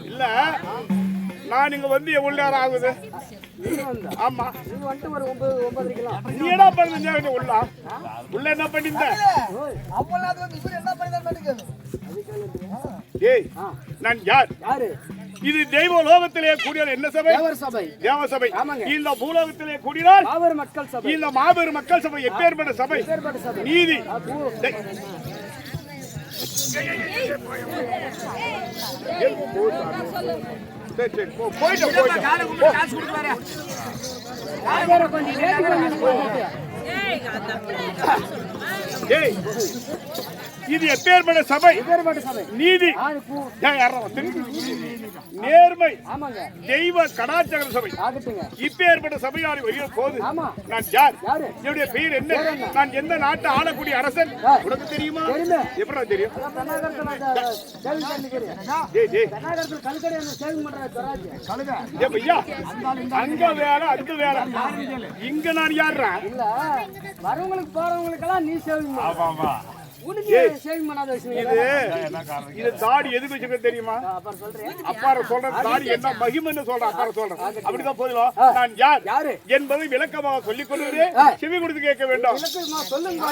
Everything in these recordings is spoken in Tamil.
இல்ல நான் இங்க வந்து எவ்வளவு நேரம் ஆகுது? ஆமா நீ என்ன பண்ண உள்ள என்ன பண்ணிருந்த? நான் யார்? இது தெய்வ லோகத்திலே கூடிய என்ன சபை? தேவ சபை. இந்த பூலோகத்திலே கூடினால் மக்கள் சபை. இந்த மாபெரும் மக்கள் சபை எப்பேற்பட்ட சபை? நீதி இது எப்பேற்பட்ட சபை? நீதி, நேர்மை, தெய்வ கடாச்சார சபை. இப்பேற்பட்ட சபையாரி வருகிற போது நான் யார்? என்னுடைய பெயர் என்ன? நான் எந்த நாட்டை ஆளக்கூடிய அரசன்? உனக்கு தெரியுமா? எப்படி தெரியும்? அங்க வேலை அங்க வேலை, இங்க நான் யாருறா? வரவங்களுக்கு போறவங்களுக்கெல்லாம் நீ சேவிங் இது தாடி எதுக்கு வச்சிருக்க தெரியுமா? அப்பார சொல்ற தாடி என்ன மகிமைன்னு சொல்ற அப்பார சொல்றேன். அப்படிதான் போதும். நான் யார் என்பதை விளக்கமாக சொல்லிக் கொள்வதே செவி கொடுத்து கேட்க வேண்டும். சொல்லுங்க. சொல்லுங்க.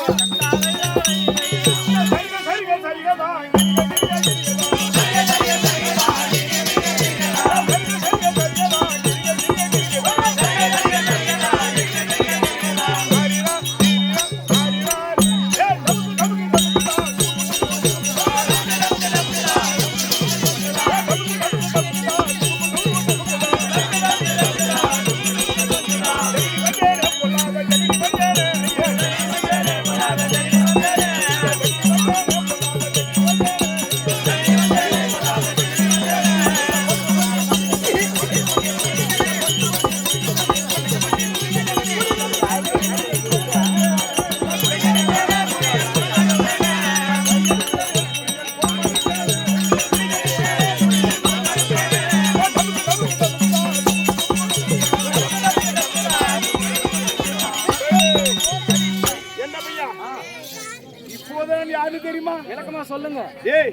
ஏய்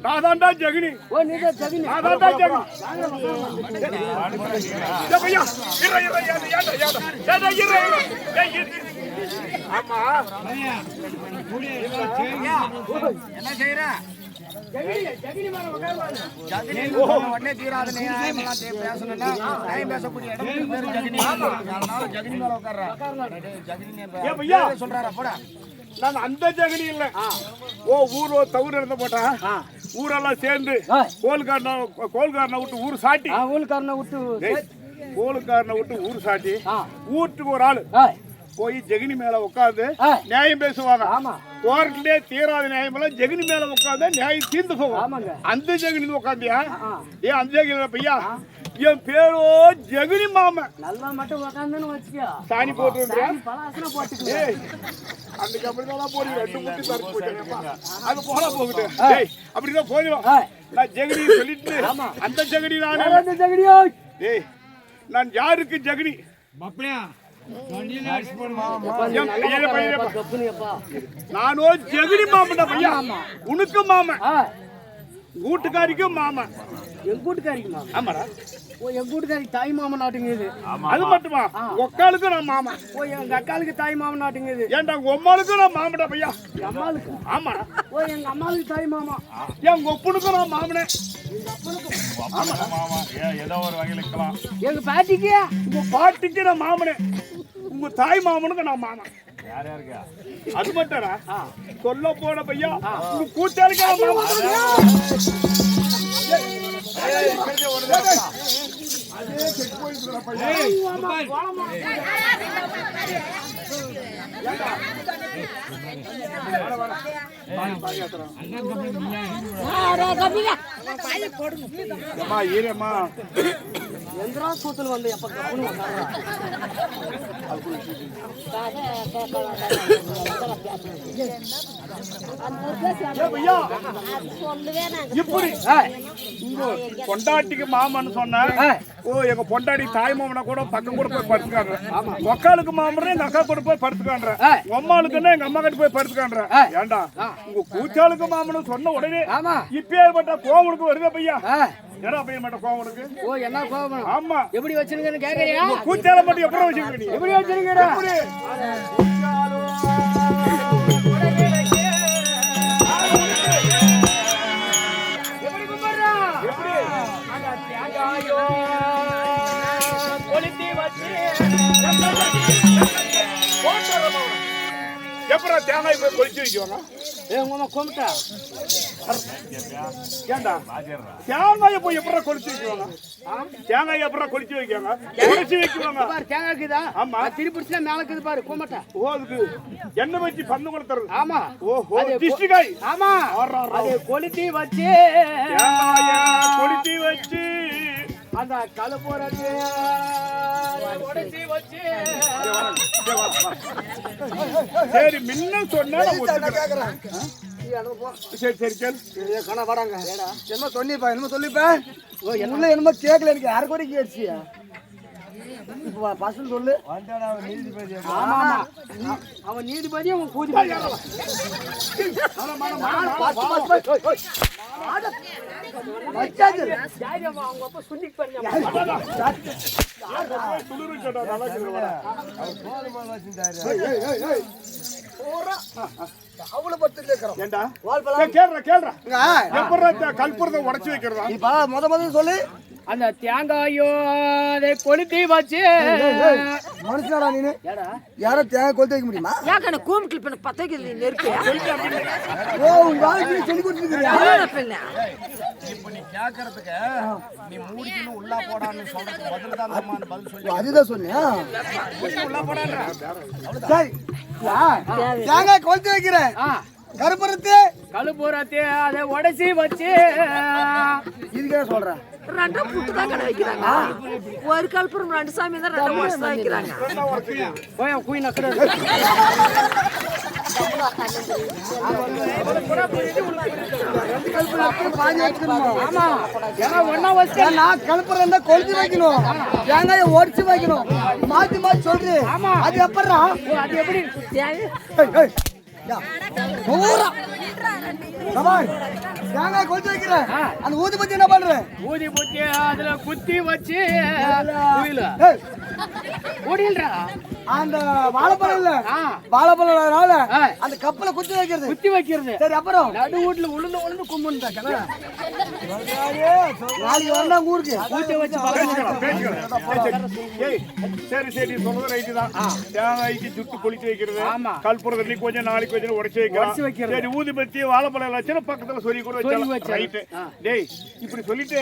நான் தான்டா ஜெகனி. ஓ நீ தான் ஜெகனி. நான் தான்டா ஜெகனி. பையா ஆமா என்ன செய்யற? ஜெகினி மேல உட்காருவாங்க. உடனே தீராத நியாயமெல்லாம் பேசணும்னா நியாயம் பேசக்கூடிய இடத்துக்கு பேரு ஜெகினி. அதனால ஜெகினி மேல உட்கார்றா. ஏன் பையா சொல்றாரா போடா. நான் அந்த ஜெகனி இல்ல. ஊர் தவறு இருந்த போட்டா ஊரெல்லாம் சேர்ந்து கோல்காரனை விட்டு ஊர் சாட்டி ஊருக்காரனை விட்டு கோலுக்காரனை விட்டு ஊர் சாட்டி ஊருக்கு ஒரு ஆளு போய் ஜெகினி மேல உட்காந்து நியாயம் பேசுவாங்க. கோர்ட்லயே தீராத நியாயம் எல்லாம் ஜெகினி மேல உட்காந்து நியாயம் தீர்ந்து போவோம். அந்த ஜெகினி உட்காந்தியா? ஏன் அந்த ஜெகினி பையா என் பேரோ ஜெகினி மாமன். நல்லா மட்டும் உட்காந்துன்னு வச்சுக்கோ. சாணி போட்டு பலாசனை போட்டுக்க. அன்னைக்கு அப்படிதான் போடுங்க. 2 முட்டி தரப்பு போயிட்டேன். அது போனா போகுது. அப்படிதான் போயிடும். நான் ஜெகினி சொல்லிட்டு அந்த ஜெகினி அந்த ஜெகினியோ நான் யாருக்கு ஜெகினி நானோ ஜெகினி மாமன் பையா. உனக்கு மாமன், வீட்டுக்காரிக்கும் மாமன். என் கூட்டுக்காரிக்கு மாமன். ஆமாடா. என் கூட்டுக்காரி தாய் மாமன் நாட்டுங்குது. அது மட்டுமா? ஒக்காளுக்கும் நான் மாமன். எங்க அக்காளுக்கு தாய் மாமன் நாட்டுங்குது. ஏன்டா உங்க அம்மாளுக்கும் நான் மாமன்டா பையா. எங்க அம்மாளுக்கு? ஆமாடா. எங்க அம்மாளுக்கு தாய் மாமா. என் ஒப்பனுக்கும் நான் மாமனே. ஏதோ ஒரு வகையில் இருக்கலாம். எங்க பாட்டிக்கு? உங்க பாட்டிக்கு நான் மாமனே. உங்க தாய் மாமனுக்கு நான் மாமன். அது மட்டும்டா சொல்ல போன பையா உங்க கூட்டாளிக்கு நான் மாமன். அதே செக் போயிட்டு பையா. எந்திரா சூத்துல வந்து எப்ப கப்புன்னு உட்கார்றா. இப்படி பொண்டாட்டிக்கு மாமன்னு சொன்ன எங்க பொண்டாட்டி தாய் மாமனா கூட பக்கம் கூட போய் படுத்துக்காங்க. ஒக்காளுக்கு மாமன் எங்க அக்கா கூட போய் படுத்துக்கான்ற. அம்மாளுக்குன்னா எங்க அம்மா கிட்ட போய் படுத்துக்கான்ற. ஏண்டா உங்க கூச்சாளுக்கு மாமனு சொன்ன உடனே இப்பேற்பட்ட கோவனுக்கு வருதா பையா? என்ன பையன் மட்டும் கோவனுக்கு? என்ன கோவம்? ஆமா. எப்படி வச்சிருக்கேன்னு கேக்குறியா? கூச்சால மட்டும் எப்படி வச்சிருக்கீங்க? எப்படி வச்சிருக்கீங்க? எப்படா தேங்காய் போய் கொளிச்சு வைக்குவாங்க? கொண்டுட்டா ஏண்டா தேங்காய போய் எப்படா கொளிச்சு வைக்குவாங்க? தேங்காய் எப்படா கொளிச்சு வைக்காங்க? கொளிச்சு வைக்குவாங்க. தேங்காய்க்குதா? ஆமா. திருப்பிடிச்சுனா மேல இருக்குது பாரு கொமட்டா. அதுக்கு எண்ணெய் வச்சு பந்து கொடுத்துறது. ஆமா. ஓஹோ திஷ்டிகாய். ஆமா. அது கொளுத்தி வச்சு கொளுத்தி வச்சு அந்த கலப்போறது உடைச்சி வச்சு. சரி முன்ன சொன்னா சரி சரி சரி கணா வராங்க. என்னமோ சொல்லிப்பா என்னமோ கேட்கல. எனக்கு யாரு கூட கேட்டுச்சியா? பசங்க சொல்லு. அவன் நீதிபதி அவன் கூதிபதி. அவங்க அப்பா சொல்லி கல்புரத்தை உடைச்சு வைக்கிறதா? முத சொல்லு. அந்த தேங்காயோ அதை கொளுத்தி வச்சு. மனுஷனாடா நீனு? யாரும் தேங்காய் கொளுத்தி வைக்க முடியுமா? யாக்கன கூம்கில் பண்ண பத்தக்கு நெருப்பு. உங்க ஆளுக்கு சொல்லி கொடுத்துருக்கியா? இப்ப நீ கேக்குறதுக்கு நீ மூடிக்கணும் உள்ள போடான்னு சொல்றது பதில் தான் பதில் சொல்லி. அதுதான் சொன்னியா? உள்ள போடான்ற. சரி. தேங்காய் கொளுத்தி வைக்கிறேன். கருப்புறத்து அதை உடைச்சி வச்சு. இதுக்கே சொல்றேன். ரெண்டும் புட்டு தான் கடை வைக்கிறாங்க. ஒரு கல்புரம் 2 சாமி தான் 2 வருஷம் தான் வைக்கிறாங்க. கலப்புறம் கொளுத்தி வைக்கணும். தேங்காய ஒடிச்சு வைக்கணும். மாத்தி மாத்தி சொல்றேன். அது எப்படா? அது எப்படி? தேங்காய் கொளுத்தி வைக்கிறேன் அந்த ஊதுபத்தி என்ன பண்ற ஊதி புத்தி அதுல குத்தி வச்சு அந்த வாழைப்பழம் இல்ல வாழைப்பழம்னால அந்த கப்பல குத்தி வைக்கிறது சரி அப்புறம் நடு வீட்டுல உளுந்து கும்பிட்டு நாளைக்கு வரலாம் ஊருக்கு ஊத்தி வச்சு சரி சரி சொல்றது ரைட்டு தான். தேங்காய்க்கு சுட்டு கொளுத்தி வைக்கிறது, கல்புரத்தை கொஞ்சம் நாளைக்கு கொஞ்சம் உடைச்சு வைக்கலாம். சரி ஊதுபத்தி வாழைப்பழம் வச்சு பக்கத்துல சொல்லி கூட வச்சு ரைட்டு. டேய் இப்படி சொல்லிட்டு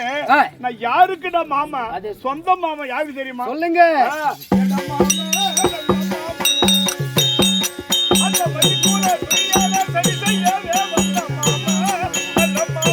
நான் யாருக்குடா மாமா, சொந்த மாமா யாருக்கு தெரியுமா சொல்லுங்க. அந்த மதிக்கூட பிரியாத சரி செய்யவே வந்த மாமா, அந்த மாமா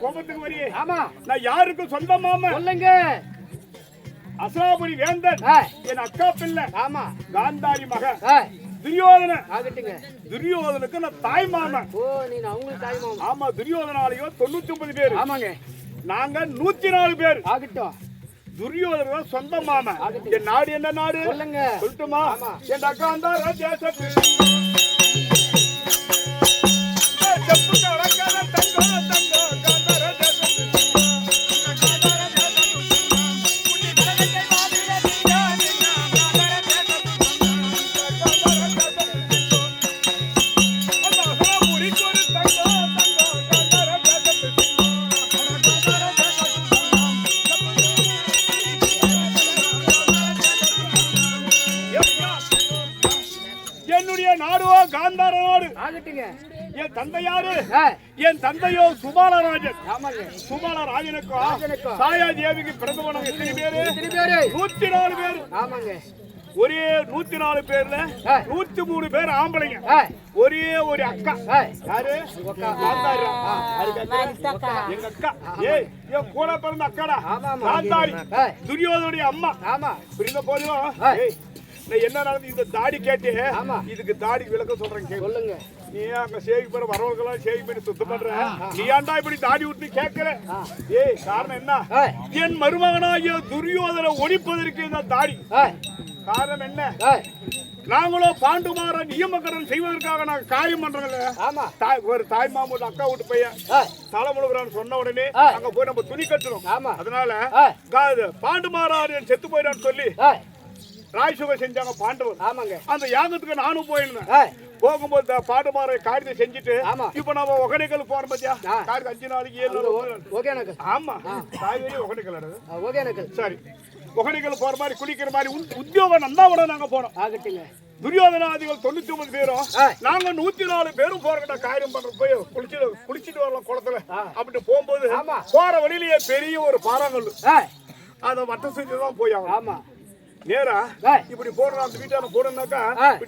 கோபத்துக்கு வரியே. நான் யாருக்கு சொந்த மாமா சொல்லுங்க. அசலாபுரி வேந்தன் என் அக்கா பிள்ளை காந்தாரி மக துரியோதன துரியோதனுக்கு நான் தாய் மாமன். ஆமா துரியோதனாலையோ 99 பேர், நாங்க 104 பேர். துரியோதன சொந்த மாமன். என் நாடு என்ன நாடு சொல்லட்டுமா? என் அக்கா அந்த தேசத்து என்னுடைய நாடோ காந்தார நாடு. என் தந்தை யாரு? என் தந்தையோ சுபாலராஜன். சுபாலராஜனுக்கும் சாயா தேவிக்கு பிறந்தவனங்க எத்தனை பேரு? 104 பேரு. ஒரே 104 பேர்ல 103 பேர் ஆம்பளைங்க, ஒரே ஒரு அக்கா. யாரு? எங்க அக்கா. என் கூட பிறந்த அக்காடா காந்தாரி, துரியோதனுடைய அம்மா. பிரிந்த போதும் என்ன நடந்து இந்த தாடி கேட்டு இதுக்கு தாடி விளக்கம் சொல்றேன் சொல்லுங்க. நீ அங்க சேவி பண்ண வரவர்களெல்லாம் சேவி பண்ணி சுத்தம் பண்ற, நீ ஏன்டா இப்படி தாடி விட்டு கேட்கிற? காரணம் என்ன? என் மருமகனாகிய துரியோதனை ஒழிப்பதற்கு இந்த தாடி. காரணம் என்ன? நாங்களோ பாண்டுமார நியமக்கடன் செய்வதற்காக நாங்க காரியம் பண்றோம்ல. ஒரு தாய் மாமூட அக்கா வீட்டு பையன் தலைமுழுகிறான்னு சொன்ன உடனே அங்க போய் நம்ம துணி கட்டுறோம். அதனால பாண்டுமாரான் செத்து போயிடான்னு சொல்லி ராஜ்சுகம் செஞ்சாங்க பாண்டவர். அந்த யாகத்துக்கு நானும் போயிருந்தேன். போகும்போது பாண்டுமார காரியத்தை செஞ்சுட்டு இப்ப நம்ம ஒகனைக்கல் போறோம் பத்தியா, காரியத்துக்கு 5 நாளைக்கு 7 நாள். ஆமா காய்கறி ஒகனைக்கல். சரி ஒகனைக்கல் போற மாதிரி குளிக்கிற மாதிரி உத்தியோகம் நந்தாவோட நாங்க போனோம். துரியோதனாதிகள் 99 பேரும் நாங்க 104 பேரும் போறோம். காரியம் பண்ற போய் குளிச்சுட்டு வரலாம் குளத்துல. அப்படி போகும்போது போற வழியிலேயே பெரிய ஒரு பாறாங்கல், அதை வட்டம் செஞ்சுதான் போய் ஆகும். நேரா இப்படி போறோம், அந்த வீட்டான போனோம்னாக்கா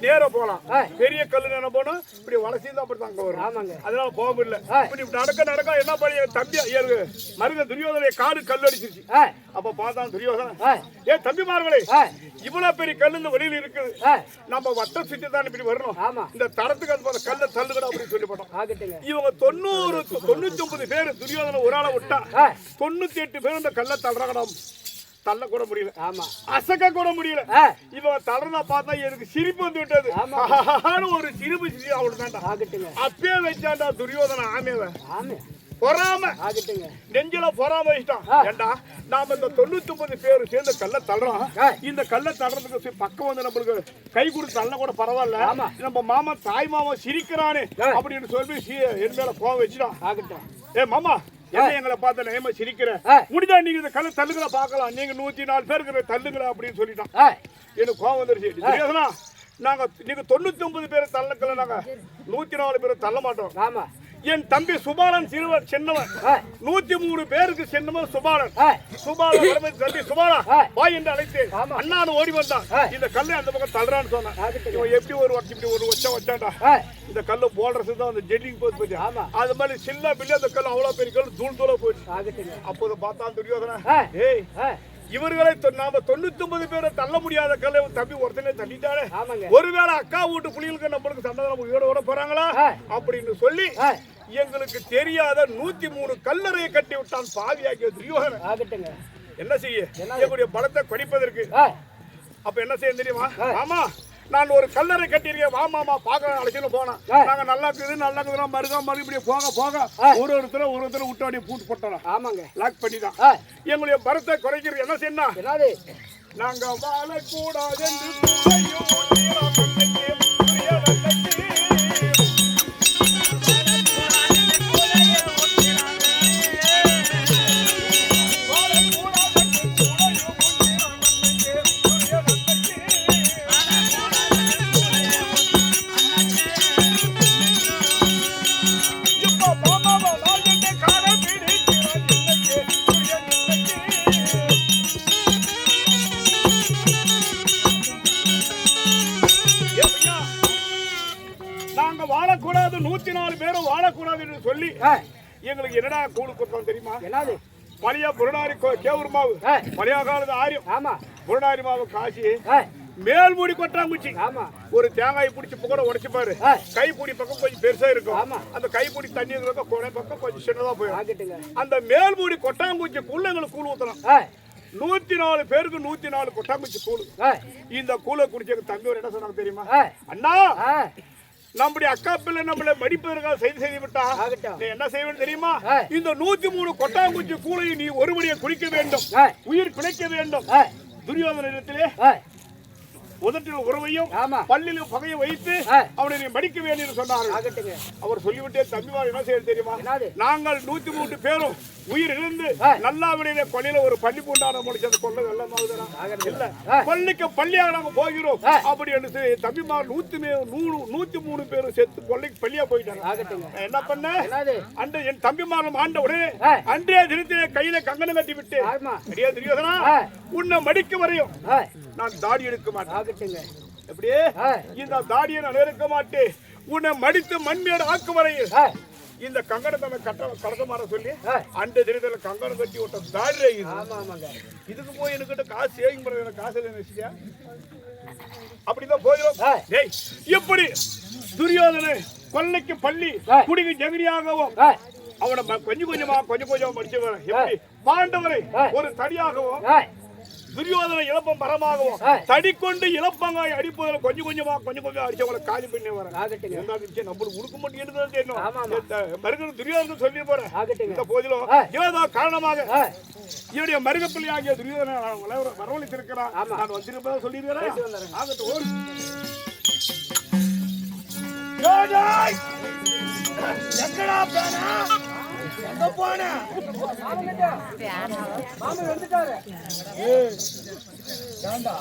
நேரா போலாம். பெரிய கல்லு என்ன போனோம் இப்படி வளர்ச்சிதான் அப்படி தாங்க வரும். அதனால போக முடியல. இப்படி நடக்க என்ன பண்ணி தம்பி மருக துரியோதனை காடு கல் அடிச்சிருச்சு. அப்ப பார்த்தா துரியோதனை, தம்பிமார்களே இவ்வளவு பெரிய கல்லு இந்த வெளியில இருக்குது, நம்ம வட்டம் சுற்றி தான் இப்படி வரணும், இந்த தரத்துக்கு அந்த கல்ல தள்ளுகட அப்படின்னு சொல்லி போட்டோம். இவங்க 99 பேர் துரியோதனை ஒரு ஆளை விட்டா 98 பேர் இந்த கல்ல தள்ளுறகடம் தள்ள கூட முடியல, அசக்க கூட முடியல. இவன் தளர்னா பார்த்தா எனக்கு சிரிப்பு வந்து விட்டது. ஒரு சிரிப்பு அவ்வளவுதான்டா. அப்பயே வச்சாண்டா துரியோதன ஆமையவன் பொறாம நெஞ்சில பொறாம வச்சுட்டான். ஏண்டா நாம இந்த 99 பேர் சேர்ந்த கல்ல தள்ளுறோம், இந்த கல்ல தள்ளுறதுக்கு பக்கம் வந்து நம்மளுக்கு கை கொடுத்து தள்ள கூட பரவாயில்ல, நம்ம மாமா தாய் மாமா சிரிக்கிறானே அப்படின்னு சொல்லி என் மேல போக வச்சுட்டான். மாமா என்ன எங்களை பார்த்த நேம சிரிக்கிற, முடிஞ்சா நீங்க இந்த கல்ல தள்ளுகளை பார்க்கலாம், நீங்க 104 பேருக்கு தள்ளுங்களா அப்படின்னு சொல்லிட்டான். எனக்கு கோவம் வந்துருச்சு. நீங்க 99 பேர் தள்ளக்கல, நாங்க 104 பேர் தள்ள மாட்டோம். ஆமா. என் தம்பி சுபாலன் சின்னவன் 103 பேருக்கு சின்னவன் சுபாலன். சுபாலன் தம்பி சுபாலா பாய் என்று அழைத்து அண்ணான்னு ஓடி வந்தான். இந்த கல்லை அந்த பக்கம் தள்ளுறான்னு சொன்னான். இவன் எப்படி ஒரு இப்படி ஒரு வச்சான்டா, இந்த கல்லு போடுறது தான் அந்த ஜெல்லிங் போது போச்சு. அது மாதிரி சின்ன பிள்ளை அந்த கல் அவ்வளவு பெரிய கல் தூள் தூள போயிடுச்சு. அப்போது பார்த்தா துரியோதனா, ஏய் இவர்களை நாம 99 பேரை தள்ள முடியாத கல்லை தம்பி ஒருத்தனே தள்ளிட்டாரு. ஒருவேளை அக்கா வீட்டு புலிகளுக்கு நம்மளுக்கு சண்டை ஓட போறாங்களா அப்படின்னு சொல்லி எங்களுக்கு தெரியாத 103 கல்லறையை கட்டி விட்டான் பாவியாகிய துரியோதனன். என்ன செய்ய எங்களுடைய பலத்தை குறைப்பதற்கு அப்ப என்ன செய்ய தெரியுமா? ஆமா, நான் ஒரு கல்லறை கட்டியிருக்கேன், வா மாமா பாக்க அழைச்சிட்டு போனேன். நாங்க நல்லா இருக்குதுன்னா மறுபடியும் போக ஒருத்தர விட்டு அப்படியே பூட்டு போட்டோம். ஆமாங்க, லாக் பண்ணி தான் எங்களுடைய பலத்தை குறைக்கிறது. என்ன செய்யணும்? நாங்க வாழக்கூடாது வாழக்கூடாது, 104 பேரும் வாழக்கூடாது என்று சொல்லி எங்களுக்கு என்னடா கூடு கொடுத்தோம் தெரியுமா? என்னது? பழைய புரணாரி கேவுர் மாவு, பழைய காலத்து ஆரியம் புரணாரி மாவு காசி மேல் மூடி கொட்டாங்குச்சி. ஒரு தேங்காய் பிடிச்சி கூட உடைச்சு பாரு, கைப்பிடி பக்கம் கொஞ்சம் பெருசா இருக்கும். அந்த கைப்பிடி தண்ணி கொடை பக்கம் கொஞ்சம் சின்னதா போயிடும். அந்த மேல் மூடி கொட்டாங்குச்சிக்குள்ள எங்களுக்கு கூழ் ஊத்தலாம். 104 பேருக்கு 104 கொட்டாங்குச்சி கூழ். இந்த கூழை குடிச்ச தம்பி என்ன சொன்னாங்க தெரியுமா? அண்ணா, நம்முடைய அக்கா பிள்ளை நம்மளை மடிப்பதற்காக செய்து விட்டா நீ என்ன செய்வேன்னு தெரியுமா? இந்த 103 கொட்டாங்குச்சி கூழையை நீ ஒருபடியை குடிக்க வேண்டும், உயிர் பிழைக்க வேண்டும். துரியோதனத்திலே உதட்டில் உறவையும் பல்லிலும் பகையை வைத்து அவனை நீ மடிக்க வேண்டும் என்று சொன்னார்கள். அவர் சொல்லிவிட்டே தம்பிமார் என்ன செய்ய தெரியுமா? நாங்கள் 103 பேரும் உயிர் இருந்து நல்லா விடையில கொள்ளையில ஒரு பள்ளி பூண்டான முடிச்சு அந்த கொள்ளை இல்ல கொள்ளைக்கு பள்ளியாக நாங்க போகிறோம் அப்படி என்று தம்பிமார் 103 பேரும் சேர்த்து கொள்ளைக்கு பள்ளியா போயிட்டாங்க. என்ன பண்ண அன்று என் தம்பிமாரும் ஆண்ட உடனே அன்றைய தினத்திலே கையில கங்கணம் கட்டி விட்டு, துரியோதனா உன்னை மடிக்க வரையும் நான் தாடி எடுக்க மாட்டேன். எப்படியே இந்த தாடியை நான் எடுக்க மாட்டேன், உன்னை மடித்து மண்மேடு ஆக்கு வரையும் இந்த கங்கணத்தை கடத்த மாற சொல்லி அந்த தினத்துல கங்கணம் கட்டி விட்ட தாடி. இதுக்கு போய் என்கிட்ட காசு சேவிங் பண்றது, எனக்கு காசு இல்லைன்னு அப்படிதான் போயிடும். எப்படி துரியோதனை கொல்லைக்கு பள்ளி குடிக்கு ஜெகனியாகவும் அவனை கொஞ்சம் கொஞ்சமா படிச்சு வர, எப்படி பாண்டவரை ஒரு தடியாகவும் துரியோதனை இழப்பம் மரமாகவும் தடி கொண்டு இழப்பங்காய் அடிப்பதில் கொஞ்சம் கொஞ்சமா அடிச்சவங்களை காலி பண்ணி வர நம்மளுக்கு உடுக்க மாட்டேன் மருகன் துரியோதனை சொல்லி போறேன். இந்த போதிலும் ஏதோ காரணமாக என்னுடைய மருகப்பிள்ளை ஆகிய துரியோதனை வரவழைத்திருக்கிறான். நான் வந்திருப்பதா சொல்லியிருக்கிறேன். ஆகட்டும். எங்கடா பேனா? எங்க போன? மாமா வந்துட்டாரு. ஏண்டா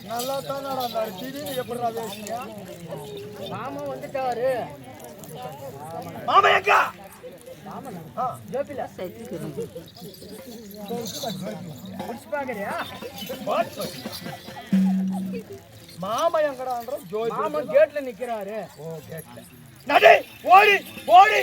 நல்லா தானடா இருந்தாரு, திடீர்னு எப்படிடா பேசுறீங்க? மாமா வந்துட்டாரு. மாமா எங்க? ஜோபில பாக்கறியா? மாமா எங்கடான்ற? மாமா கேட்ல நிக்கிறாரு. ஓ கேட்ல. நடி ஓடி ஓடி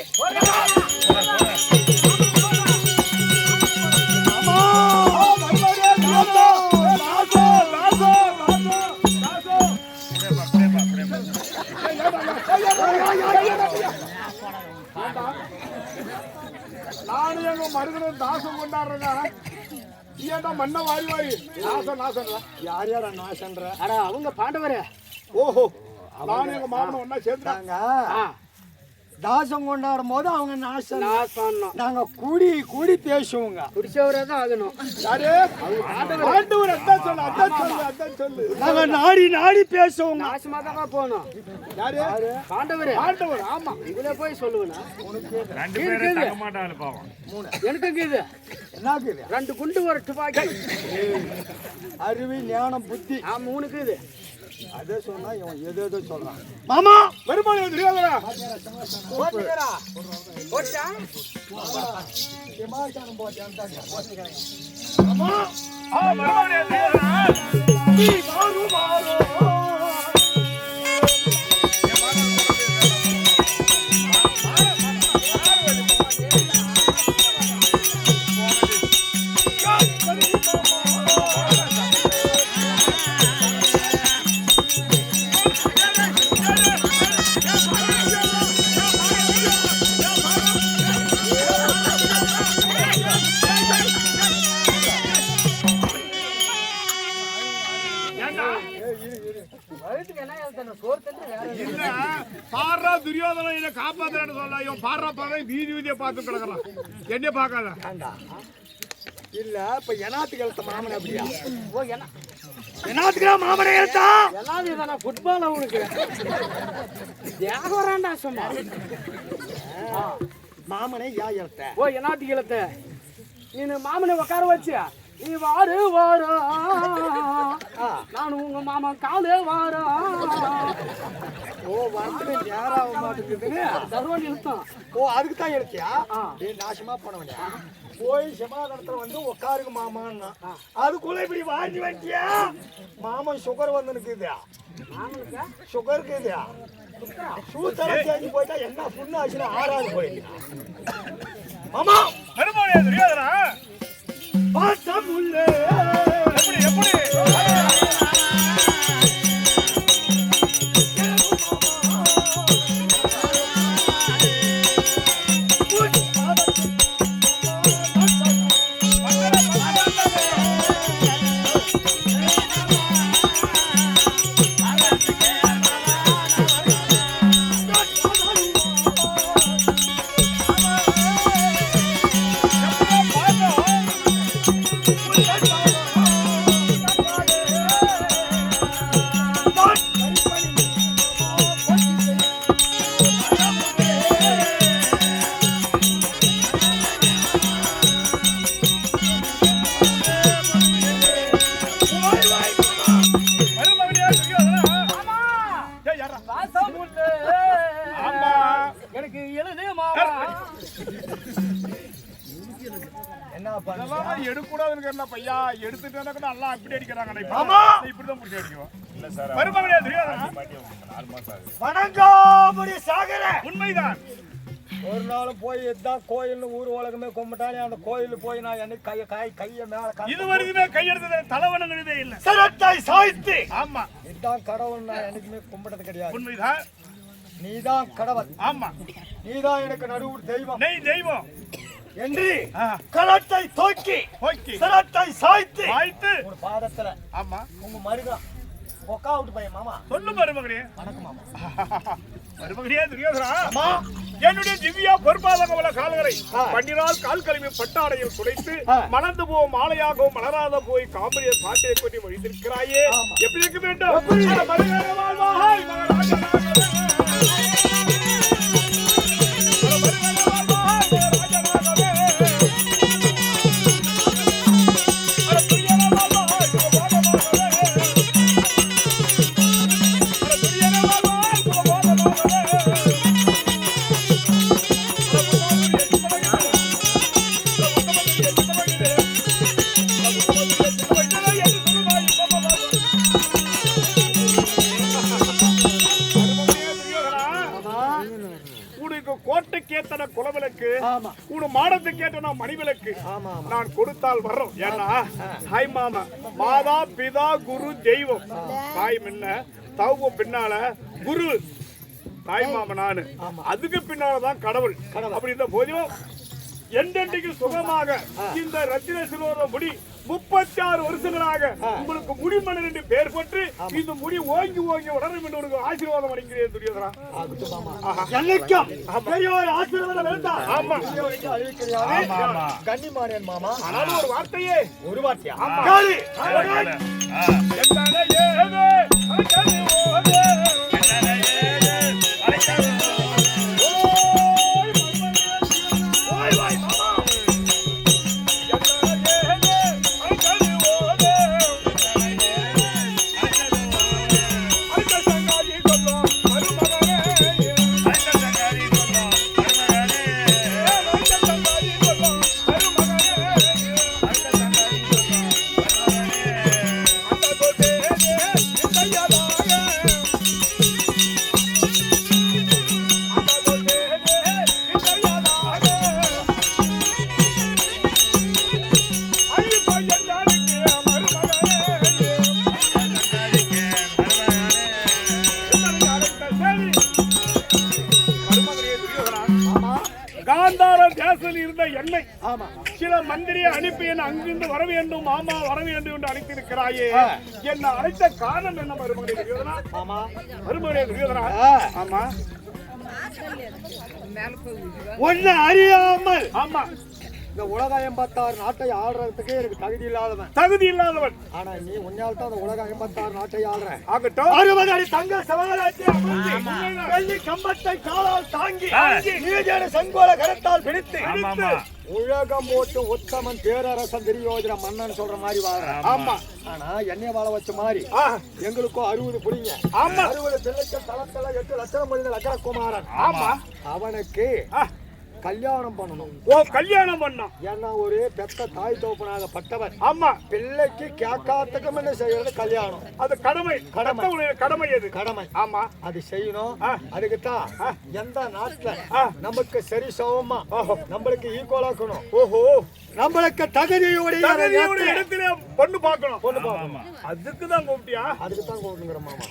நானும் எங்க மருகனும் தாசம் கொண்டாடுறதா? ஏன்டா மண்ண வாரி வாரி நாசம் யார் யாரா நாசன்ற? அட அவங்க பாண்டவரே. ஓஹோ, நானும் எங்க மாமனும் ஒன்னா சேர்ந்தாங்க. தாசம் கொண்டாடும் போது அவங்க நாசம், நாங்க கூடி பேசுவோங்க. குடிச்சவரே தான் ஆகணும். நாங்க நாடி நாடி பேசுவோங்க. நாசமா தான் போகணும். யாரு? பாண்டவரே. பாண்டவர். ஆமா, இதுல போய் சொல்லுவேனா? ரெண்டு பேரும் தங்க மாட்டாங்க பாவம். எனக்கு இது என்னது? 2 குண்டு ஒரு துப்பாக்கி. அறிவு ஞானம் புத்தி. ஆமா, உனக்கு இது அதே சொன்னா இவன் ஏதோ சொல்றான். மாமா பெருமாள் துரியோதனா போட்டுக்கிறா போட்டா விமானம் போட்டான். மாமா பெருமாள் துரியோதனா நீ மாறு பாரா துரியோதனை காப்பாத்துறேன்னு சொல்ல இவன் பாரா பாரு வீதி வீதியை பார்த்து கிடக்குறான். என்ன பார்க்காத இல்ல இப்ப எனாத்துக்கு எழுத்த மாமன் அப்படியா? ஓ எனாத்துக்கு மாமனை எழுத்தா எல்லாரும் இதான ஃபுட்பால் அவனுக்கு தேவராண்டா சும்மா மாமனை யா எழுத்த? ஓ என்னாட்டி இழுத்த நீ மாமனை உட்கார வச்சு நீ வாரு வாரா நான் உங்க மாமா காலே வாரா. ஓ வந்து நேராக மாட்டேங்குதுன்னு தருவான் இழுத்தான். ஓ அதுக்கு தான் எழுத்தியா? நாசமா போனவனியா? போய் சமாதானத்துல வந்து உட்காருங்க மாமான்னா அதுக்குள்ள இப்படி வாங்கி வண்டியா? மாமன் சுகர் வந்து இருக்குதா? சுகர் இருக்குதா? சூத்தரம் தேஞ்சு போயிட்டா என்ன புண்ணு ஆச்சுன்னா ஆறாது போயிடுச்சு. மாமா பெருமாள் துரியோதனா பார்த்தா முள்ளே எப்படி எனக்கு எழுது மாமா என்ன எடுக்கூடாதுன்னு என்ன பையா எடுத்துட்டு எல்லாம் அப்படி அடிக்கிறாங்க. ஆமா இப்படிதான் பிடிச்சி அடிக்குவோம். பெருமாள் துரியோதனா வணங்காபடி சாகர உண்மைதான். ஒரு நாள் போய் இதுதான் கோயில்னு ஊர் உலகமே கும்பிட்டானே அந்த கோயில் போய் நான் என்ன கைய மேல இது வரைக்குமே கையெடுத்தது தலைவனங்களே இல்ல. சரத்தாய் சாய்த்து ஆமா இதுதான் கடவுள் நான் என்னைக்குமே கும்பிட்டது கிடையாது. உண்மைதான். நீதான் கடவுள். ஆமா நீதான் எனக்கு நடுவு தெய்வம். நெய் தெய்வம் என்று களத்தை தூக்கி சரத்தை சாய்த்து ஒரு பாதத்துல ஆமா உங்க மருகா பொக்கா விட்டு பையன் மாமா சொல்லு மருமகனே. வணக்கம் மாமா. மருமகனே துரியோதனா என்னுடைய திவ்யா பொறுப்பாக உள்ள கால்களை பன்னிரால் கால் கழுவி பட்டாடையில் துடைத்து மலர்ந்து போகும் மாலையாகவும் மலராத போய் காமெடியை பாட்டையை கொண்டு வழித்திருக்கிறாயே எப்படி இருக்க வேண்டும்? கோட்டைக்கேத்தன குலவிளக்கு உன் மாடத்துக்கேட்டன மணிவிளக்கு நான் கொடுத்தால் வர்றோம். ஏன்னா ஹாய் மாமா மாதா பிதா குரு தெய்வம் தாய் முன்ன தவ பின்னால குரு தாய் மாமா நானு அதுக்கு பின்னாலதான் கடவுள். அப்படி இந்த போதிலும் என்றென்றைக்கு சுகமாக இந்த ரத்தின சிலோர முடி 36 வருஷங்களாக உங்களுக்கு முடிமணன் என்று பெயர் பெற்று இந்த முடி ஓங்கி ஓங்கி உடனும் என்று உனக்கு ஆசீர்வாதம் அளிக்கிறேன் துரியோதனா. கன்னிமாரியன் மாமா ஆனாலும் ஒரு வார்த்தையே ஒரு வார்த்தையா மந்திரியை அனுப்பி என்ன அங்கிருந்து வர வேண்டும் மாமா வர வேண்டும் என்று அழைத்திருக்கிறாயே என்ன அழைத்த காரணம் என்ன மருமகனே துரியோதனா? ஆமா மருமகனே துரியோதனா. ஆமா ஒன்னு அறியாமல் ஆமா இந்த உலகம் 86 நாட்டை ஆள்றதுக்கே எனக்கு தகுதி இல்லாதவன். தகுதி இல்லாதவன். ஆனா நீ உன்னால் தான் அந்த உலகம் 86 நாட்டை ஆள்ற. ஆகட்டும். 60 அடி தங்க சவாலாற்றி அமர்ந்து வெள்ளி கம்பத்தை காலால் தாங்கி நீஜன செங்கோல கரத்தால் பிடித்து உலகம் போட்டு உத்தமன் பேரரசன் துரியோதன மன்னன் சொல்ற மாதிரி வாழ. ஆமா. ஆனா என்னைய வாழ வச்ச மாதிரி எங்களுக்கும் 60 புடிங்க. ஆமா. 60 பிள்ளைகள் தலத்தல 8 லட்சம் மனித லக்கரகுமாரன். ஆமா. அவனுக்கு கல்யாணம் பண்ணணும். ஓ கல்யாணம் பண்ணணும். ஏன்னா ஒரு பெத்த தாய் தோப்பனாக பட்டவன். ஆமா. பிள்ளைக்கு கேட்காததுக்கு என்ன செய்யறது கல்யாணம். அது கடமை. கடமை அது கடமை. ஆமா அது செய்யணும். அதுக்குத்தான் எந்த நாட்டுல நமக்கு சரி சமமா நம்மளுக்கு ஈக்குவலா இருக்கணும். ஓஹோ நம்மளுக்கு தகுதியுடைய இடத்துல பொண்ணு பார்க்கணும். பொண்ணு பார்க்கணும். அதுக்கு தான் கூப்பிட்டியா? அதுக்கு தான் கூப்பிடுங்கிற மாமா.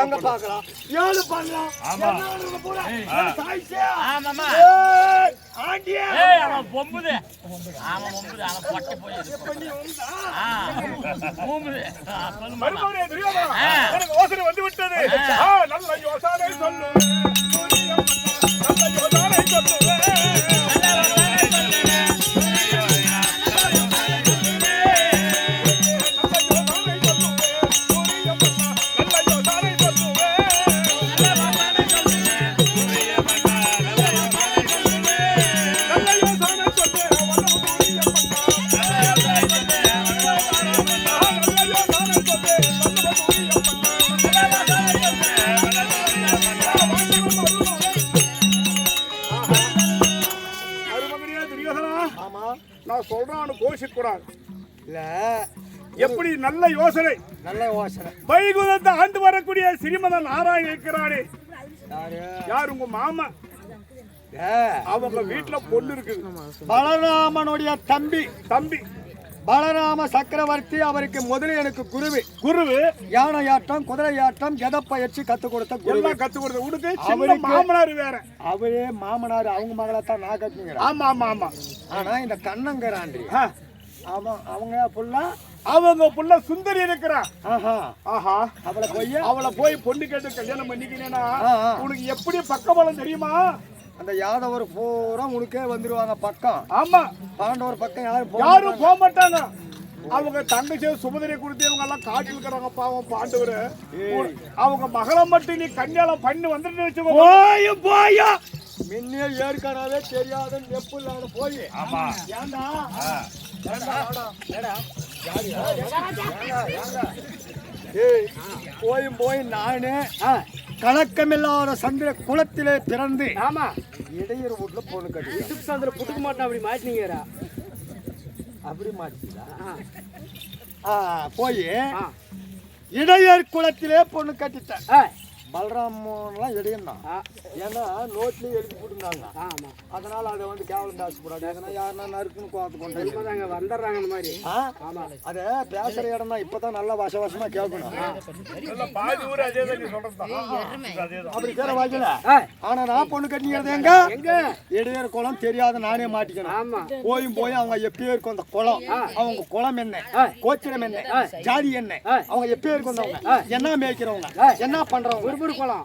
எங்க பாக்கலாம் ஏழு பண்ணலாம். யோசனை வந்து விட்டது. நல்ல யோசனை சொல்லு. நல்ல யோசனை சொல்லு. நான் சொல்றான்னு கோஷிக்கூடாது. இல்ல எப்படி நல்ல யோசனை. நல்ல யோசனை. வைகுந்தத்தை ஆண்டு வரக்கூடிய ஸ்ரீமதன் நாராயணன் இருக்கிறாரே. யார்? உங்க மாமா. அவங்க வீட்டுல பொண்ணு இருக்குது. பலராமனுடைய தம்பி. பலராம சக்கரவர்த்தி அவருக்கு முதல்ல எனக்கு குருவு யானையாட்டம் குதிரையாட்டம் கதப்பயிற்சி கத்துக் கொடுத்த குருவா கத்துக் கொடுத்த உடுக்கு சின்ன மாமனார் வேற. அவரே மாமனார் அவங்க மகளை தான் நான் கட்டுங்கிறேன். ஆமா ஆமா ஆமா. ஆனா இந்த கண்ணங்கராண்டி அவங்க புள்ள சுந்தரி இருக்கிறா. ஆஹா அவளை போய் பொண்ணு கேட்டு கல்யாணம் பண்ணிக்கினேன்னா உனக்கு எப்படி பக்கபலம் தெரியுமா? அந்த யாதவர் பூரா உனக்கே வந்துருவாங்க பக்கம். ஆமா. பாண்டவர் பக்கம் யாரும் போக மாட்டாங்க. அவங்க தங்கச்சி சுமதிரை கொடுத்து இவங்க எல்லாம் காட்டில் இருக்கிறாங்க பாவம் பாண்டவர். அவங்க மகளை மட்டும் நீ கல்யாணம் பண்ணி வந்துட்டு வச்சுக்கோ. போயா முன்னே ஏற்கனவே தெரியாத நெப்புள்ளான போய் ஏண்டா போய் நானே கலக்கமில்லாத சந்திர குளத்திலே பிறந்து இடையூறு வீட்டுல பொண்ணு கட்டி சந்திர புட்டுக்க மாட்டேன் அப்படி மாட்டினீங்க. அப்படி மாட்டீங்களா? போய் இடையர் குளத்திலே பொண்ணு கட்டிட்டேன். பலராமன்லாம் இடையும் தான். ஏன்னா நோட்லயும் எழுதி போட்டுருந்தாங்க. அதனால அதை வந்து கேவலம் பேசக்கூடாது. ஏன்னா யாருன்னா நறுக்குன்னு கோத்து கொண்டு வந்துடுறாங்க இந்த மாதிரி. அதை பேசுற இடம் தான். இப்பதான் நல்லா வசவசமா கேட்கணும். அப்படி பேர வாய்க்கல. ஆனா நான் பொண்ணு கட்டிக்கிறது எங்க இடையர் குளம் தெரியாத நானே மாட்டிக்கணும். போய் அவங்க எப்பயோ இருக்கும் அந்த குளம். அவங்க குளம் என்ன, கோத்திரம் என்ன, ஜாதி என்ன, அவங்க எப்பயோ இருக்கும் வந்தவங்க, என்ன மேய்க்கிறவங்க, என்ன பண்றவங்க குளம்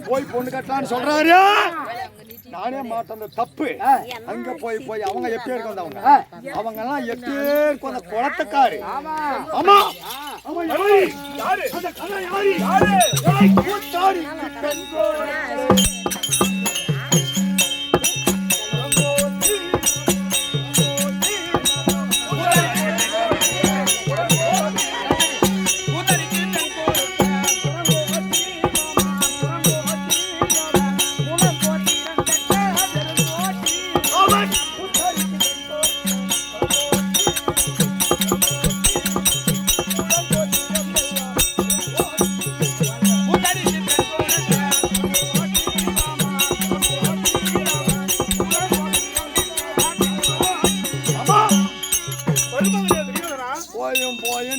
போய் பொண்ணு கட்டலான்னு சொல்றாரு. நானே மாட்டேன் தப்பு. அங்க போய் அவங்க எப்படி இருக்கு வந்தவங்க, அவங்க எல்லாம் எப்படி இருக்கும் அந்த குளத்துக்காரு. ஆமா ஆமா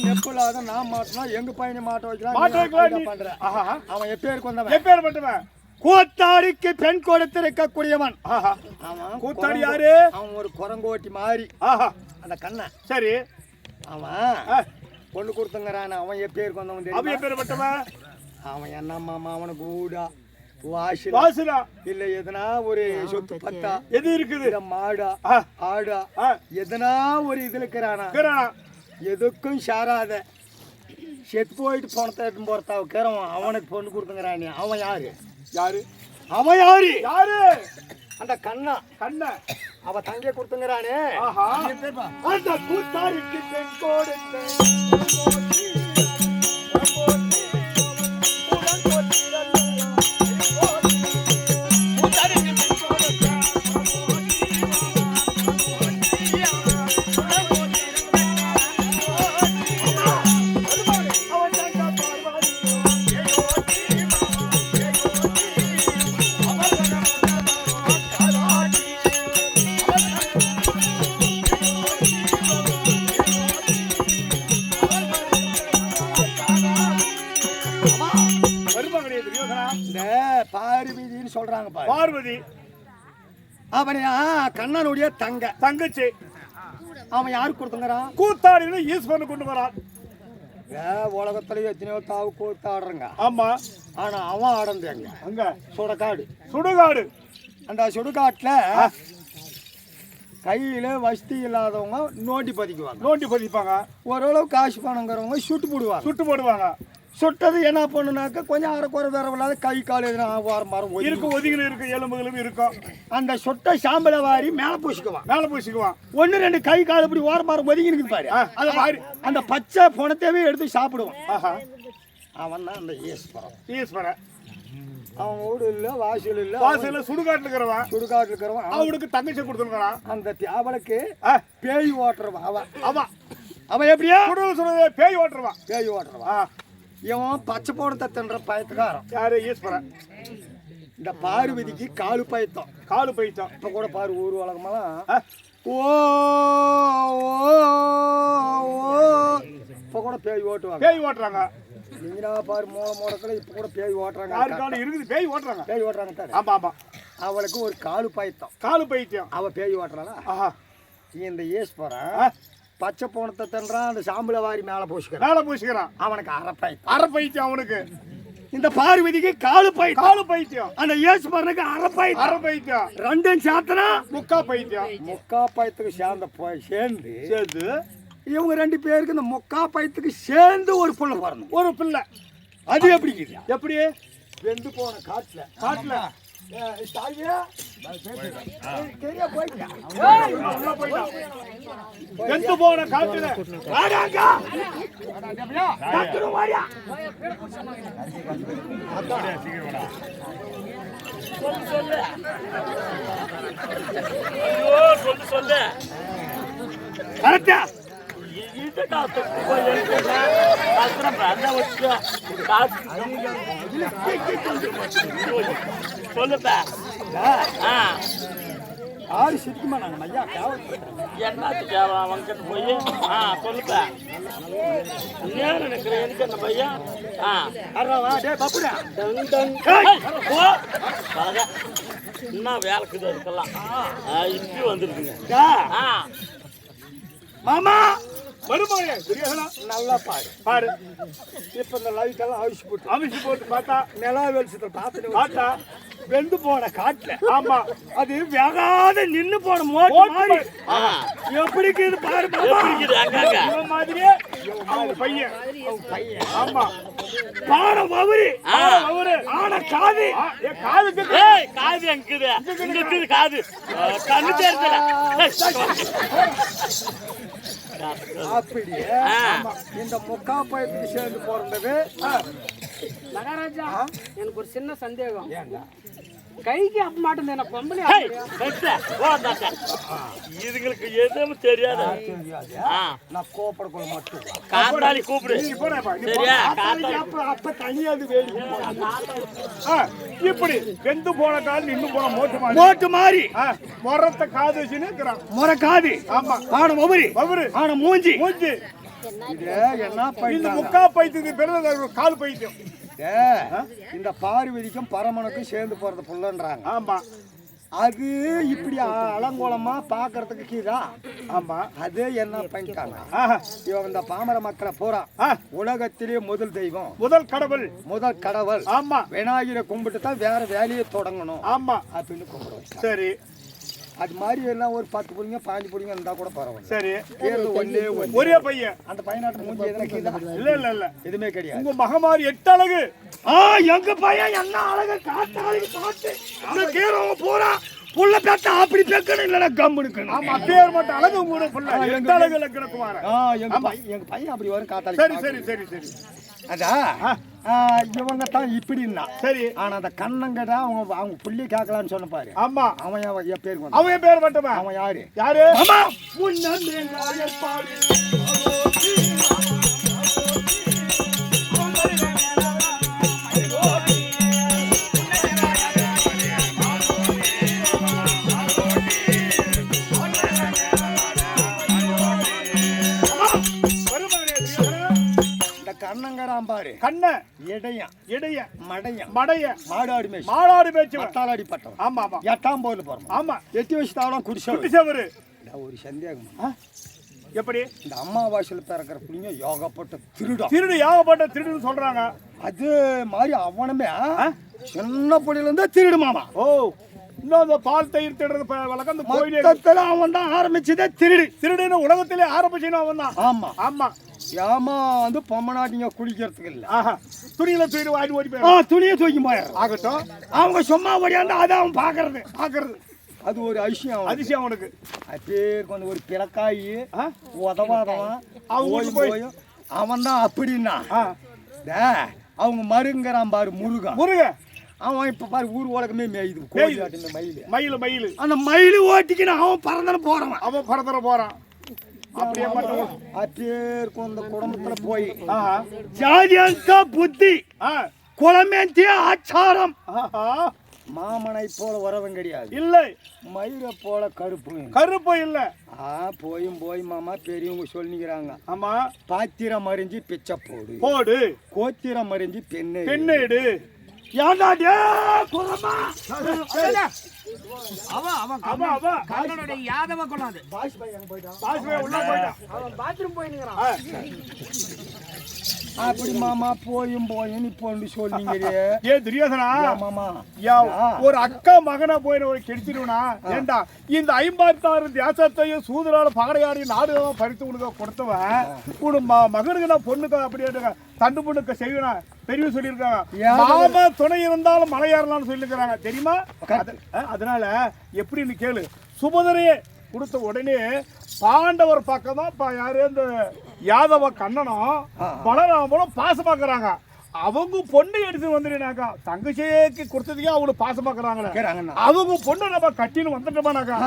நெப்புலாத நான் மாட்டணும். எங்க பையனை மாட்ட வைக்கலாம். அவன் எப்பேருக்கு வந்தவன்? எப்பேர் பட்டவன்? கூத்தாடிக்கு பெண் கொடுத்திருக்கக்கூடியவன். ஆஹா. அவன் கூத்தாடி யாரு? அவன் ஒரு குரங்கோட்டி மாதிரி. ஆஹா. அந்த கண்ணன் சரி. அவன் பொண்ணு கொடுத்துங்கிறான். அவன் எப்பேருக்கு வந்தவன் அவன் எப்பேற்பட்டவன்? அவன் என்ன மாமா அவனுக்கு ஊடா வாசி வாசுடா இல்ல எதனா ஒரு சொத்து பத்தா எது இருக்குது? மாடா ஆடா எதனா ஒரு இதுல இருக்கிறானா எதுக்கும் சாராத செத்து போயிட்டு போனத்தை போறதா இருக்கிறவன் அவனுக்கு பொண்ணு கொடுத்துங்கிறானே. அவன் யாரு? யாரு அவன்? யாரு? யாரு? அந்த கண்ணா. கண்ணா அவ தங்க கொடுத்துங்கிறானே. அந்த கூத்தாடிக்கு பெண் கொடுத்த பார்வதின்னு சொல்றாங்க. பார்வதி அவனையா கண்ணனுடைய தங்கச்சி. அவன் யாருக்கு கொடுத்துங்கிறான்? கூத்தாடினு ஈஸ்வரன் கொண்டு வரான். உலகத்துல எத்தனையோ தாவு கூத்தாடுறங்க. ஆமா. ஆனா அவன் ஆடந்து எங்க? அங்க சுடுகாடு. சுடுகாடு. அந்த சுடுகாட்டுல கையில வசதி இல்லாதவங்க நோண்டி பதிக்குவாங்க. நோண்டி பதிப்பாங்க. ஓரளவு காசு பணங்கிறவங்க சுட்டு போடுவாங்க. சுட்டு போடுவாங்க. சுட்டது என்ன பண்ணுனாக்க கொஞ்சம் அரைக்குறை வேற இல்லாத கை கால் எதுனா வாரம் வாரம் இருக்கும். ஒதுங்கிலும் இருக்கும். எலும்புகளும் இருக்கும். அந்த சொட்டை சாம்பலை வாரி மேல பூசிக்குவான். மேல பூசிக்குவான். ஒன்னு ரெண்டு கை கால் இப்படி வாரம் வாரம் ஒதுங்கி இருக்குது பாரு. அதை வாரி அந்த பச்சை பணத்தையே எடுத்து சாப்பிடுவான். அவன் தான் அந்த ஈஸ்வரன். அவன் வீடு இல்ல வாசல் இல்ல. வாசல்ல சுடுகாட்டுல இருக்கிறவன். சுடுகாட்டுல இருக்கிறவன் அவனுக்கு தங்கச்சி கொடுத்துருக்கான். அந்த அவளுக்கு பேய் ஓட்டுறவன். அவன் அவன் எப்படியா சொல்றது? பேய் ஓட்டுறவான். பேய் ஓட்டுறவன். இவன் பச்சை போனத்தை தின்ற பயத்துக்காரன். யாரு? ஈஸ்வரன். இந்த பார்வதிக்கு காலு பயத்தம். காலு பயத்தம். இப்ப கூட பாரு ஊர் உலகமெல்லாம் இப்ப கூட பேய் ஓட்டுவாங்க. பேய் ஓட்டுறாங்க. நீங்களா பாரு மூலத்துல இப்ப கூட பேய் ஓட்டுறாங்க. இருக்குது. பேய் ஓட்டுறாங்க. பேய் ஓட்டுறாங்க. ஆமா ஆமா. அவளுக்கு ஒரு காலு பயத்தம். காலு பைத்தியம். அவ பேய் ஓட்டுறாளா? இந்த ஈஸ்வரன் பச்சை போனத்தை தின்றான். அந்த சாம்பலை வாரி மேல பூசிக்கிறான். அவனுக்கு அரைப்பைத்தியம். அவனுக்கு இந்த பார்வதிக்கு காலு பைத்தியம். அந்த ஈஸ்வரனுக்கு அரைப்பைத்தியம். ரெண்டும் சேர்த்தனா முக்கா பயத்துக்கு சேர்ந்து இவங்க ரெண்டு பேருக்கு இந்த முக்கா பயத்துக்கு சேர்ந்து ஒரு பிள்ளை பிறந்தோம். ஒரு பிள்ளை. அது எப்படி? வெந்து போன காட்டுல வெந்து போன காட்டுல சொல்லு கரெக்டா? சொல்லுப்பா. ஆறு சிரிக்குமா? நாங்க ஐயா என்னத்து கேவலம் அவங்கிட்ட போய் சொல்லுப்பா. நினைக்கிறேன் எனக்கு அந்த பையன் என்ன வேலைக்குது அதுக்கெல்லாம் இப்படி வந்துருக்குங்க. மாமா மருமகனே நல்லா பாரு. இப்ப இந்த லைட் எல்லாம் அவிச்சு போட்டு பார்த்தா நிலா வெளிச்சத்தை பார்த்தா வெந்து போன காட்டுல. ஆமா. அது வேகாத நின்னு போன மோட்டு எப்படி பாரு. மாதிரியே பையன். ஆமா. பாட மவுரி ஆன காது. காது எங்குது காது கண்ணு தேர்தல அப்படியே இந்த முக்கா பயத்துக்கு சேர்ந்து போறது. மகாராஜா எனக்கு ஒரு சின்ன சந்தேகம். கைக்கு அப்ப மாட்டேன் என்ன பொம்பளை இதுங்களுக்கு எதுவும் தெரியாது. நான் கோப்படக்குள்ள மட்டும் காத்தாடி கூப்பிடு. சரியா? அப்ப தனியாது வேடி இப்படி வெந்து போன காது நின்று போன மோட்டு மாதிரி முறத்த காது வச்சுன்னு முறை காது. ஆமா. ஆன மவுரு ஆன மூஞ்சி. என்ன இந்த முக்கா பைத்தியத்துக்கு பிறகு கால் பைத்தியம். இந்த பார்வதிக்கும் பரமனுக்கும் சேர்ந்து போறது புள்ளன்றாங்க. ஆமா அது இப்படி அலங்கோலமா பாக்குறதுக்கு கீழா. ஆமா அது என்ன பண்ணிட்டாங்க, இவன் இந்த பாமர மக்களை போறா உலகத்திலேயே முதல் தெய்வம், முதல் கடவுள். ஆமா, விநாயகரை கும்பிட்டு தான் வேற வேலையை தொடங்கணும். ஆமா அப்படின்னு கும்பிடுவோம். சரி, அது மாதிரி எல்லாம் ஒரு 10 புடிங்க 15 புடிங்க இருந்தா கூட பரவாயில்ல. சரி, ஒரே பையன். அந்த பையனாட்டு மூஞ்சி எதுனா கீழே இல்ல எதுவுமே கிடையாது. உங்க மகமாரி 8 அழகு. எங்க பையன் என்ன அழகு காட்டாளி காட்டு அந்த கீரவங்க போறா புள்ள பேட்ட அப்படி பேக்கணும் இல்லனா கம்முனுக்கணும். ஆமா, பேர் மட்டும் அழகு கூட புள்ள 8 அழகு லக்கணகுமார. எங்க பையன் அப்படி வரும் காட்டாளி. சரி அதா இவங்க தான் இப்படின்னா சரி. ஆனா அந்த கண்ணங்கட அவங்க புள்ளி கேட்கலான்னு சொன்ன பாரு. ஆமா, அவன் என் பேருக்கு அவன் பேர் மட்டுமா? அவன் யாரு? ஆமா, கண்ணங்கடாம் பாரு. கண்ண இடைய மடைய மாடாடி மேய்ச்சி மத்தாலாடி பட்டம். ஆமா 8ஆம் போர்ல போறோம். ஆமா, 8 வயசு தாவலாம் குடிச்சவரு. ஒரு சந்தேகம், எப்படி இந்த அம்மாவாசையில பிறக்கிற புள்ளிங்க யோகப்பட்ட திருடுன்னு சொல்றாங்க. அது மாதிரி அவனுமே சின்ன புள்ளியில இருந்தா திருடு மாமா. ஓ, இன்னும் அந்த பால் தயிர் திருடுறது வழக்கம் அந்த கோயில அவன் தான் ஆரம்பிச்சதே திருடுன்னு உலகத்திலே ஆரம்பிச்சுன்னு அவன் தான். ஆமா ஏமா வந்து பொம்மநாட்டிங்க குளிக்கிறதுக்கு இல்ல. துணியில தூக்கி வாங்கி ஓடி போய் துணியை தூக்கி போயிடும். ஆகட்டும், அவங்க சும்மா ஓடியாந்து அதை அவன் பாக்குறது அது ஒரு அதிசயம் அவனுக்கு. பேருக்கு வந்து ஒரு பிறக்காயி உதவாதவன் அவங்க அவன் தான் அப்படின்னா அவங்க மருங்கிறான் பாரு முருகன். அவன் இப்ப பாரு ஊர் உலகமே மேயுது மயில். அந்த மயில் ஓட்டிக்கின்னு அவன் பறந்துன போறான். அப்படியே பேருக்கு அந்த குடும்பத்துல போய் ஜாதியந்த புத்தி குளமேந்திய ஆச்சாரம் மாமனை போல வரவன் கிடையாது. இல்லை, மயிரை போல கருப்பு இல்ல. போய் மாமா பெரியவங்க சொல்லிக்கிறாங்க. ஆமா, பாத்திரம் மறிஞ்சு பிச்சை போடு, கோத்திரம் மறிஞ்சு பெண்ணேடு. அப்படி மாமா போயும் இப்போன்னு சொல்லிங்க. ஏ துரியோதனா மாமா, ஒரு அக்கா மகனை போய் கெடுத்துடுவனா? ஏண்டா இந்த 56 தேசத்தையும் சூதரால பகடையாடி நாடுகளும் பறித்து உனக்கு கொடுத்தவன் உன் மகனுக்கு நான் பொண்ணுக்கு அப்படியே தண்டு பொண்ணுக்கு செய்வனா பெரிய சொல்லியிருக்காங்க. மாமா துணை இருந்தாலும் மலையாறலாம்னு சொல்லிருக்கிறாங்க, தெரியுமா? அதனால எப்படின்னு கேளு. சுபதரையே கொடுத்த உடனே பாண்டவர் பக்கம் தான் யாரு இந்த யாதவ கண்ணனும் பலராமனும் பாசமாக்குறாங்க. அவங்க பொண்ணை எடுத்து வந்துடுனாக்கா தங்கச்சிக்கு கொடுத்ததுக்கே அவங்களுக்கு பாசமாக்குறாங்க. அவங்க பொண்ணை நம்ம கட்டின்னு வந்துட்டோமானாக்கா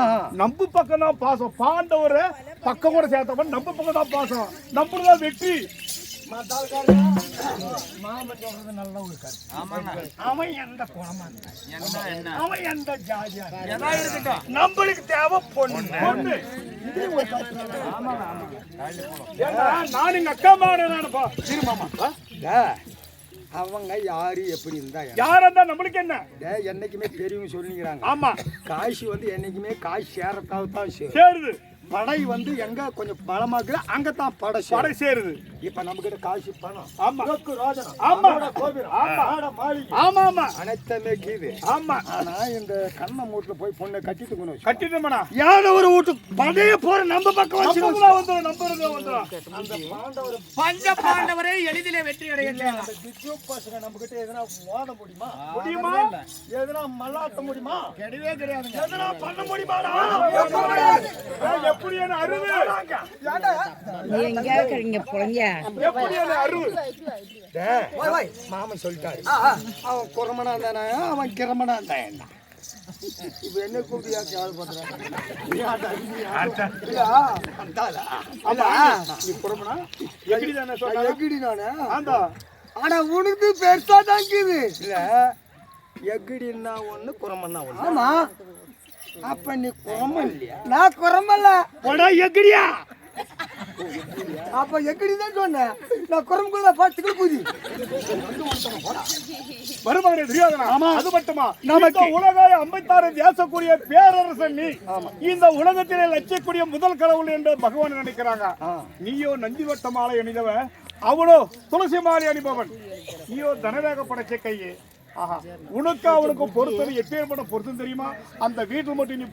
நம்ம பக்கம் தான் பாசம். பாண்டவரை பக்கம் கூட சேர்த்தப்ப நம்ம பக்கம் தான் பாசம், நம்மளுதான் வெற்றி. நம்மளுக்கு தேவை பொண்ணு. நான் எங்க அக்கா மாமா அவங்க யாரு எப்படி இருந்தா யாரா இருந்தா நம்மளுக்கு என்ன? என்னைக்குமே பெரியவங்க சொல்லிக்கிறாங்க. ஆமா, காசு வந்து என்னைக்குமே காசு சேரத்தாக தான் சேருது. படை வந்து எங்க கொஞ்சம் பலமாக்குது அங்கதான் படை சேருது. இப்ப நம்ம கிட்ட காசு பணம் அனைத்துமே கீது. ஆமா, ஆனா இந்த கண்ண மூட்டுல போய் பொண்ணை கட்டிட்டோம்னா யார ஒரு வீட்டு படையே போற நம்ம பக்கம் பஞ்ச பாண்டவரே எளிதிலே வெற்றி அடையல. நம்ம கிட்ட எதனா மோத முடியுமா? எதனா மல்லாட்ட முடியுமா? கிடையவே கிடையாது. எதனா பண்ண முடியுமா? மாமன் சொல்லிட்டாரு அவன் குரமனா இருந்தானே அவன் கிரமனா இருந்தான். இப்ப என்ன கூப்பியா ஆனா உனக்கு பெருசா தாங்கிது இல்ல. எகிடின்னா ஒண்ணு குரமன்னா ஒண்ணு. ஆமா, அப்ப நீ குரம இல்லையா? நான் குரமல்ல. எகிடியா அப்ப எங்கடிதான் சொன்னேன் நான் குரம்புக்குள்ள பாத்துக்கு புதி மருமகனே துரியோதனா அது மட்டுமா நமக்கு உலகாய 56 தேசக்கூடிய பேரரசன் நீ இந்த உலகத்திலே லட்சக்கூடிய முதல் கடவுள் என்று பகவான் நினைக்கிறாங்க நீயோ நந்தி வட்ட மாலை அணிந்தவன் அவனோ துளசி மாலை அணிபவன் நீயோ தனவேக படைச்ச கையே ஆஹா உனக்கு அவனுக்கு பொறுத்தது எப்பேற்பட்ட பொருத்தம் தெரியுமா அந்த வீட்டில் மட்டும் நீ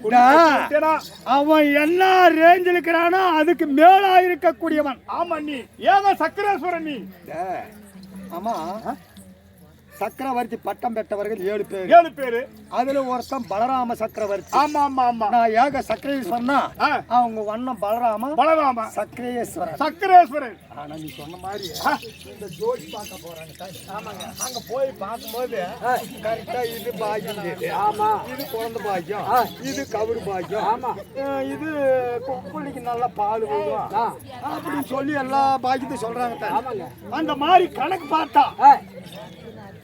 அவன் என்ன ரேஞ்சில் இருக்கிறானோ அதுக்கு மேலா இருக்கக்கூடியவன் ஆமா நீ ஏங்க சக்கரேஸ்வரன் நீ ஆமா சக்கரவர்த்தி பட்டம் பெற்றவர்கள் 7 பேரு அதுல ஒருத்தன் பலராம சக்கரவர்த்தி ஆமா ஆமா ஆமா நான் ஏக சக்கரேஸ்வரனா அவங்க வண்ணம் பலராம சக்கரேஸ்வரன் ஆனா நீ சொன்ன மாதிரி இந்த ஜோடி பார்க்க போறாங்க அங்க போய் பார்க்கும்போது கரெக்டா இது பாக்கியம் ஆமா இது குழந்தை பாக்கியம் இது கவுரு பாக்கியம் ஆமா இது பிள்ளைக்கு நல்லா பால் விடுவோம் அப்படின்னு சொல்லி எல்லா பாக்கியத்தையும் சொல்றாங்க அந்த மாதிரி கணக்கு பார்த்தா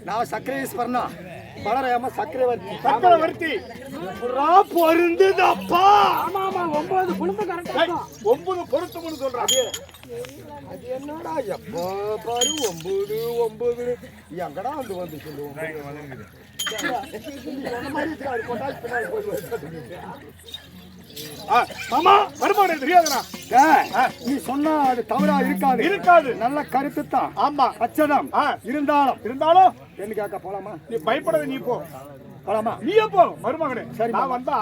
நான் சக்கரேஸ்வரனா பலராம சக்கரவர்த்தி பொருந்துதப்பா ஆமா ஆமா 9 பொருத்தம் கரெக்டா 9 பொருத்தம்னு சொல்றாங்க அது என்னடா எப்போ பாரு 9 எங்கடா வந்து சொல்லுவோம் மாமா மருமகனே துரியோதனா நீ சொன்னா அது தவறா இருக்காது நல்ல கருத்து தான் ஆமா அச்சடம் இருந்தாலும் என்ன கேட்க போலாமா நீ பயப்படாத நீ போ போலாமா நீயே போ மருமகனே சரி நான் வந்தா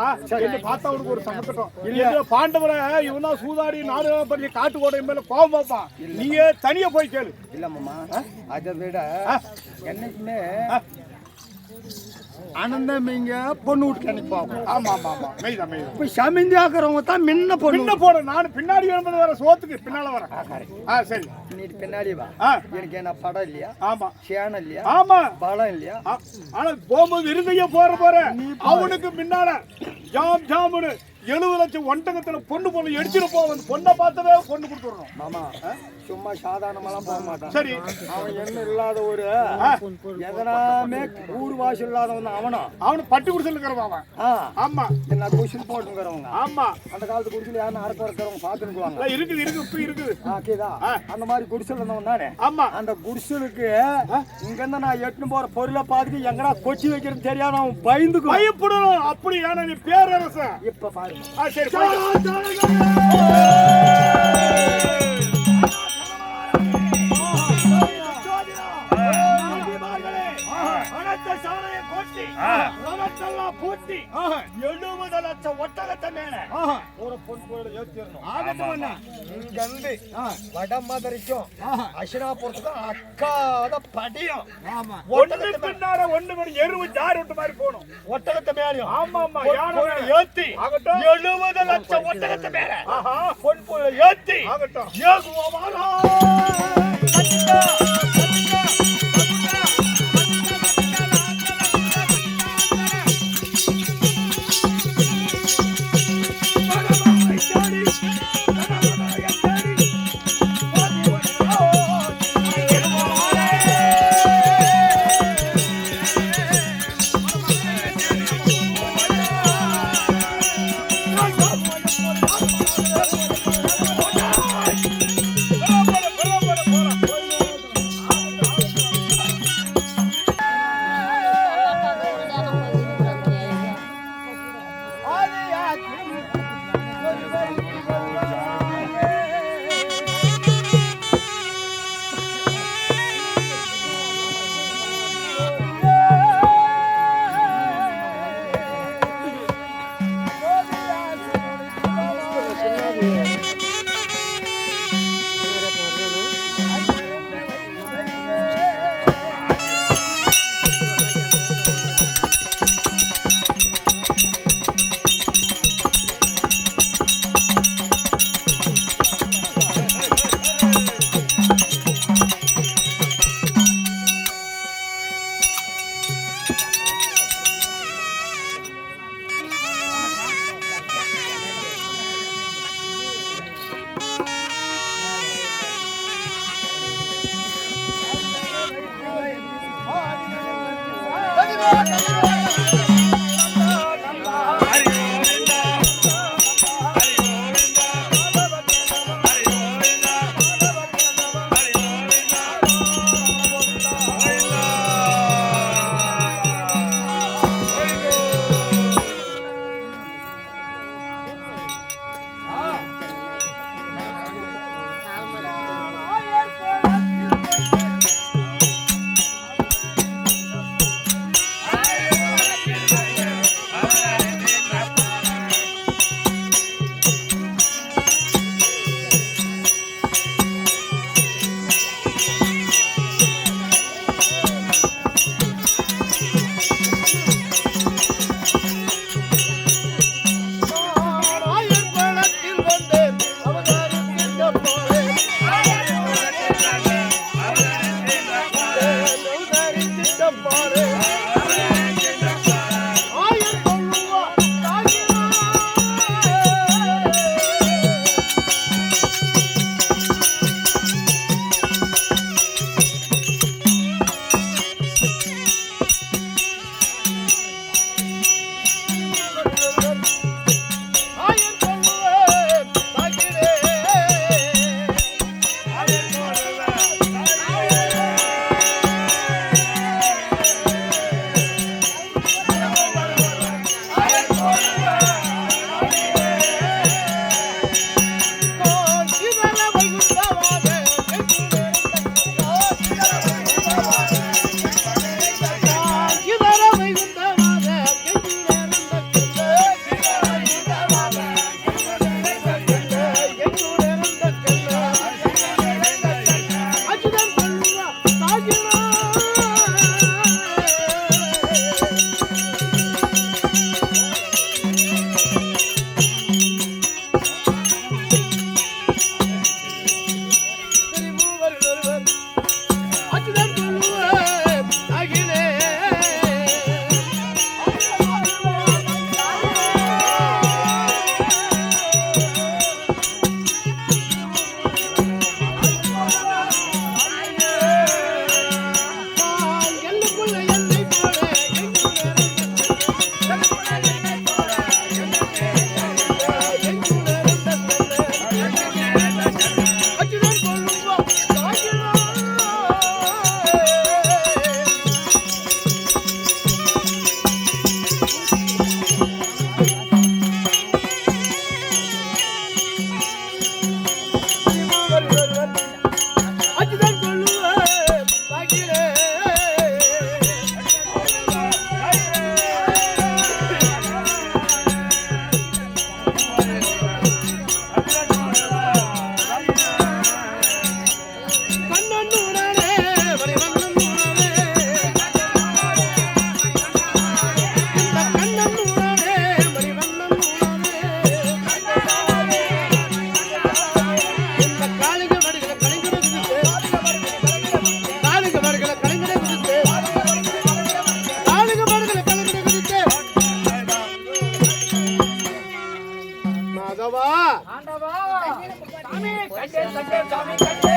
என்ன பார்த்தா அவனுக்கு ஒரு சங்கடம் இல்ல பாண்டவரை இவனா சூதாடி நாடு பண்ணி காட்டுக்கோடை மேல கோபம் பார்ப்பான் நீயே தனியா போய் கேளு இல்ல மாமா அதை விட என்னைக்குமே ஆனந்தம் இங்க பொண்ணு வீட்டுக்கு அனுப்பாங்க ஆமா ஆமா ஆமா மெய்தான் இப்ப சமிந்தி ஆக்குறவங்க தான் முன்ன போட நான் பின்னாடி வரும்போது வர சோத்துக்கு பின்னால வரேன் சரி நீ பின்னாடி வா எனக்கு என்ன படம் இல்லையா ஆமா சேனம் இல்லையா ஆமா படம் இல்லையா ஆனா போகும்போது இருந்தைய போற அவனுக்கு முன்னால ஜாமுன்னு 70 லட்சம் ஒட்டகத்துல பொண்ணு எடுத்துட்டு போவன் பொண்ணை பார்த்தவே பொண்ணு கொடுத்துடணும் மாமா சும்மா சாதாரணமெல்லாம் போக மாட்டான் சரி அவன் என்ன இல்லாத ஒரு எதனாமே ஊர் வாசல் இல்லாதவன் அவனும் பட்டு குடிசல் இருக்கிறவன் ஆமா என்ன குடிசல் போட்டுங்கிறவங்க ஆமா அந்த காலத்து குடிசல் யாரும் அரைக்க இருக்கிறவங்க பாத்துக்குவாங்க இருக்குது இப்ப இருக்குது அந்த மாதிரி குடிசல் இருந்தவன் தானே ஆமா அந்த குடிசலுக்கு இங்க இருந்து நான் எட்டுன்னு போற பொருளை பார்த்துட்டு எங்கடா கொச்சி வைக்கிறது தெரியாது அவன் பயப்படணும் அப்படி ஏன்னா நீ பேரரசன் இப்ப பாரு சரி பூட்டி 70 லட்சம் ஒட்டகத்தை மேல ஒரு பொன் கோயில ஏத்திரணும் இங்கிருந்து வட மதுரைக்கும் அசினாபுரத்துக்கும் அக்காத படியும் ஒண்ணு பின்னால ஒண்ணு மணி எருவு ஜார் விட்டு மாதிரி போகணும் ஒட்டகத்தை மேலையும் ஆமா ஆமா ஏத்தி 70 லட்சம் ஒட்டகத்தை மேல பொன் கோயில ஏத்தி ஏகுவானா மாதவா ஆண்டவா சாமி கண்டே கண்டே சாமி கண்டே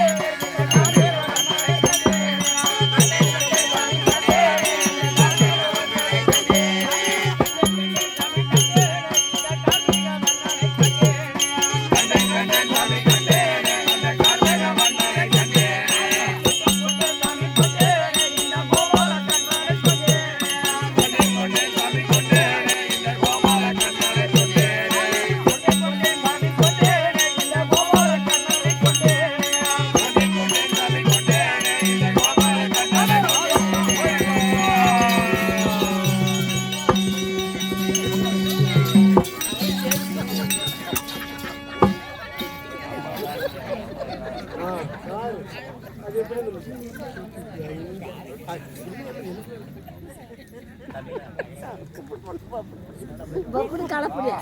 பப்புனு கலப்புடியா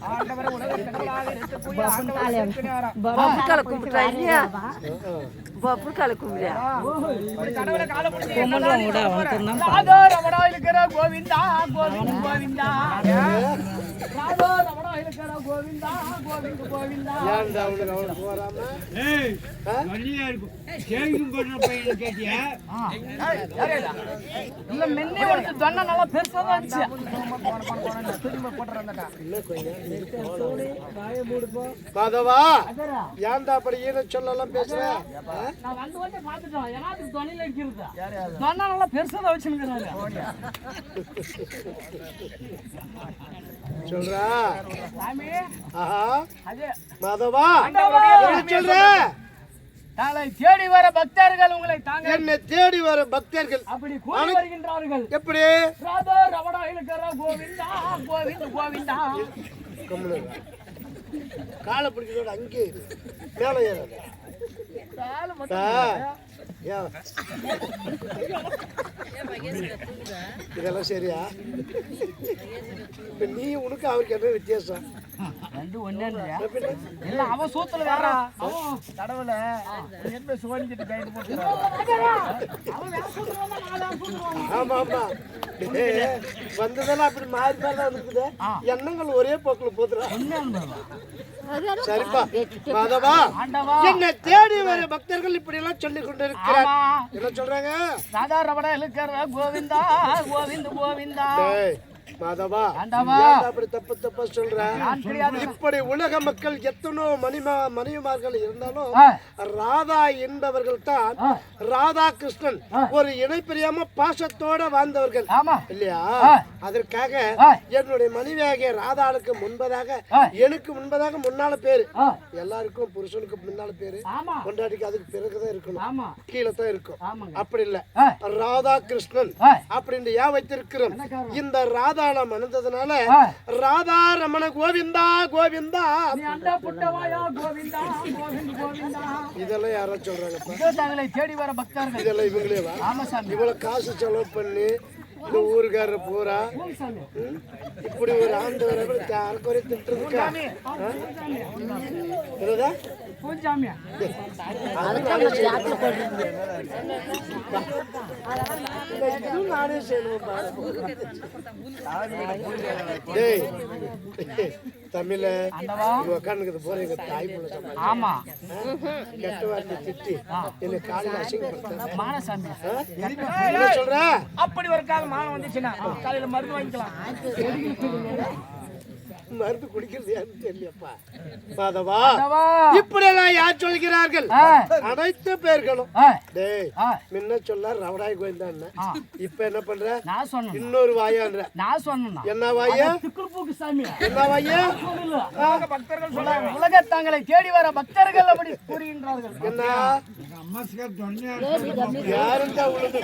ஆண்டவரே உலகத்தக்களாக இருக்கக்கூடிய பப்புனு கால கும்பிட்டாங்க பப்புனு கால கும்பிடியா கடவுளை கால பிடிச்சி கும்பிடுறோம் கூட அவன் ராதா ரமணா இருக்கிற கோவிந்தா கோவிந்த கோவிந்தா ராதா ரமணா இருக்கிற கோவிந்தா கோவிந்த கோவிந்தா ஏன்டா அவனுக்கு அவன் போறாம இல்ல மென்னே வந்து தொன்ன நல்லா பெருசா தான் இருந்துச்சு மாதவா ஏன்டா அப்படி ஈன சொல்லலாம் பேசுற நான் வந்து பாத்துட்டோம் ஏன்னா அதுக்கு தொன்னையில இருக்கிறது தொன்ன நல்லா பெருசா தான் வச்சுருக்காங்க சொல்றா சாமி ஆஹா அதே மாதவா சொல்ற நாளை தேடி வர பக்தர்கள் உங்களை தாங்க என்னை தேடி வர பக்தர்கள் அப்படி கூடி வருகின்றார்கள் எப்படி ராதா ரமணா இருக்கிற கோவிந்தா கோவிந்த கோவிந்தா காலை பிடிக்கிறதோட அங்கே இரு மேலே ஏறாத இதெல்லாம் சரியா இப்ப நீ உனக்கு அவருக்கு என்ன வித்தியாசம் ரெண்டு ஒண்ணே இல்ல அவன் சூத்துல வேற கடவுள என்ன சோனிக்கிட்டு கைது போட்டு ஆமா ஆமா வந்ததெல்லாம் அப்படி மாறி மாறி தான் இருக்குது எண்ணங்கள் ஒரே போக்குல போதுரா சரிப்பா மாதவா என்ன தேடி வர பக்தர்கள் இப்படி எல்லாம் சொல்லி கொண்டு இருக்கிறார் என்ன சொல்றாங்க ராதா ரமணா இருக்கிற கோவிந்தா கோவிந்த கோவிந்தா மாதவா அப்படி தப்பு தப்பா சொல்ற இப்படி உலக மக்கள் எத்தனோ மணிமார்கள் இருந்தாலும் ராதா என்பவர்கள் தான் ராதா கிருஷ்ணன் ஒரு இணை பிரியாம பாசத்தோட வாழ்ந்தவர்கள் இல்லையா அதற்காக என்னுடைய மனைவியாகிய ராதாளுக்கு முன்பதாக எனக்கு முன்பதாக முன்னால பேரு எல்லாருக்கும் புருஷனுக்கு முன்னால பேரு கொண்டாடிக்கு அதுக்கு பிறகுதான் இருக்கணும் கீழே தான் இருக்கும் அப்படி இல்ல ராதா கிருஷ்ணன் அப்படின்னு ஏன் வைத்திருக்கிறோம் இந்த ராதா மணந்ததுனால ராதா ரமண கோவிந்தா கோவிந்தா இதெல்லாம் யாரா சொல்றாங்க தேடி வர பக்தர்கள் இதெல்லாம் இவங்களேவா இவ்வளவு காசு செலவு பண்ணி இந்த ஊருக்காரர் பூரா இப்படி ஒரு ஆண்டு அரைக்குறை திட்டுருக்கா நானே செய்யணும் தமிழ உட்காந்துக்கு போற எங்க தாய் பிள்ளை ஆமா கெட்ட வார்த்தை திட்டி என்னை காலையில அசிங்கப்படுத்த சொல்ற அப்படி ஒரு காலம் மானம் வந்துச்சுன்னா காலையில மருந்து வாங்கிக்கலாம் மருந்து குடிக்கிறது யாருன்னு தெரியப்பா மாதவா இப்படி எல்லாம் யார் சொல்கிறார்கள் அனைத்து பேர்களும் முன்ன சொல்ல ரவடாய் கோயந்தான் இப்ப என்ன பண்ற இன்னொரு வாயான்ற நான் சொன்ன என்ன வாயா சாமி என்ன வாயா பக்தர்கள் சொல்றாங்க உலக தங்களை தேடி வர பக்தர்கள் அப்படி கூறுகின்றார்கள் என்ன யாருந்தா உள்ளது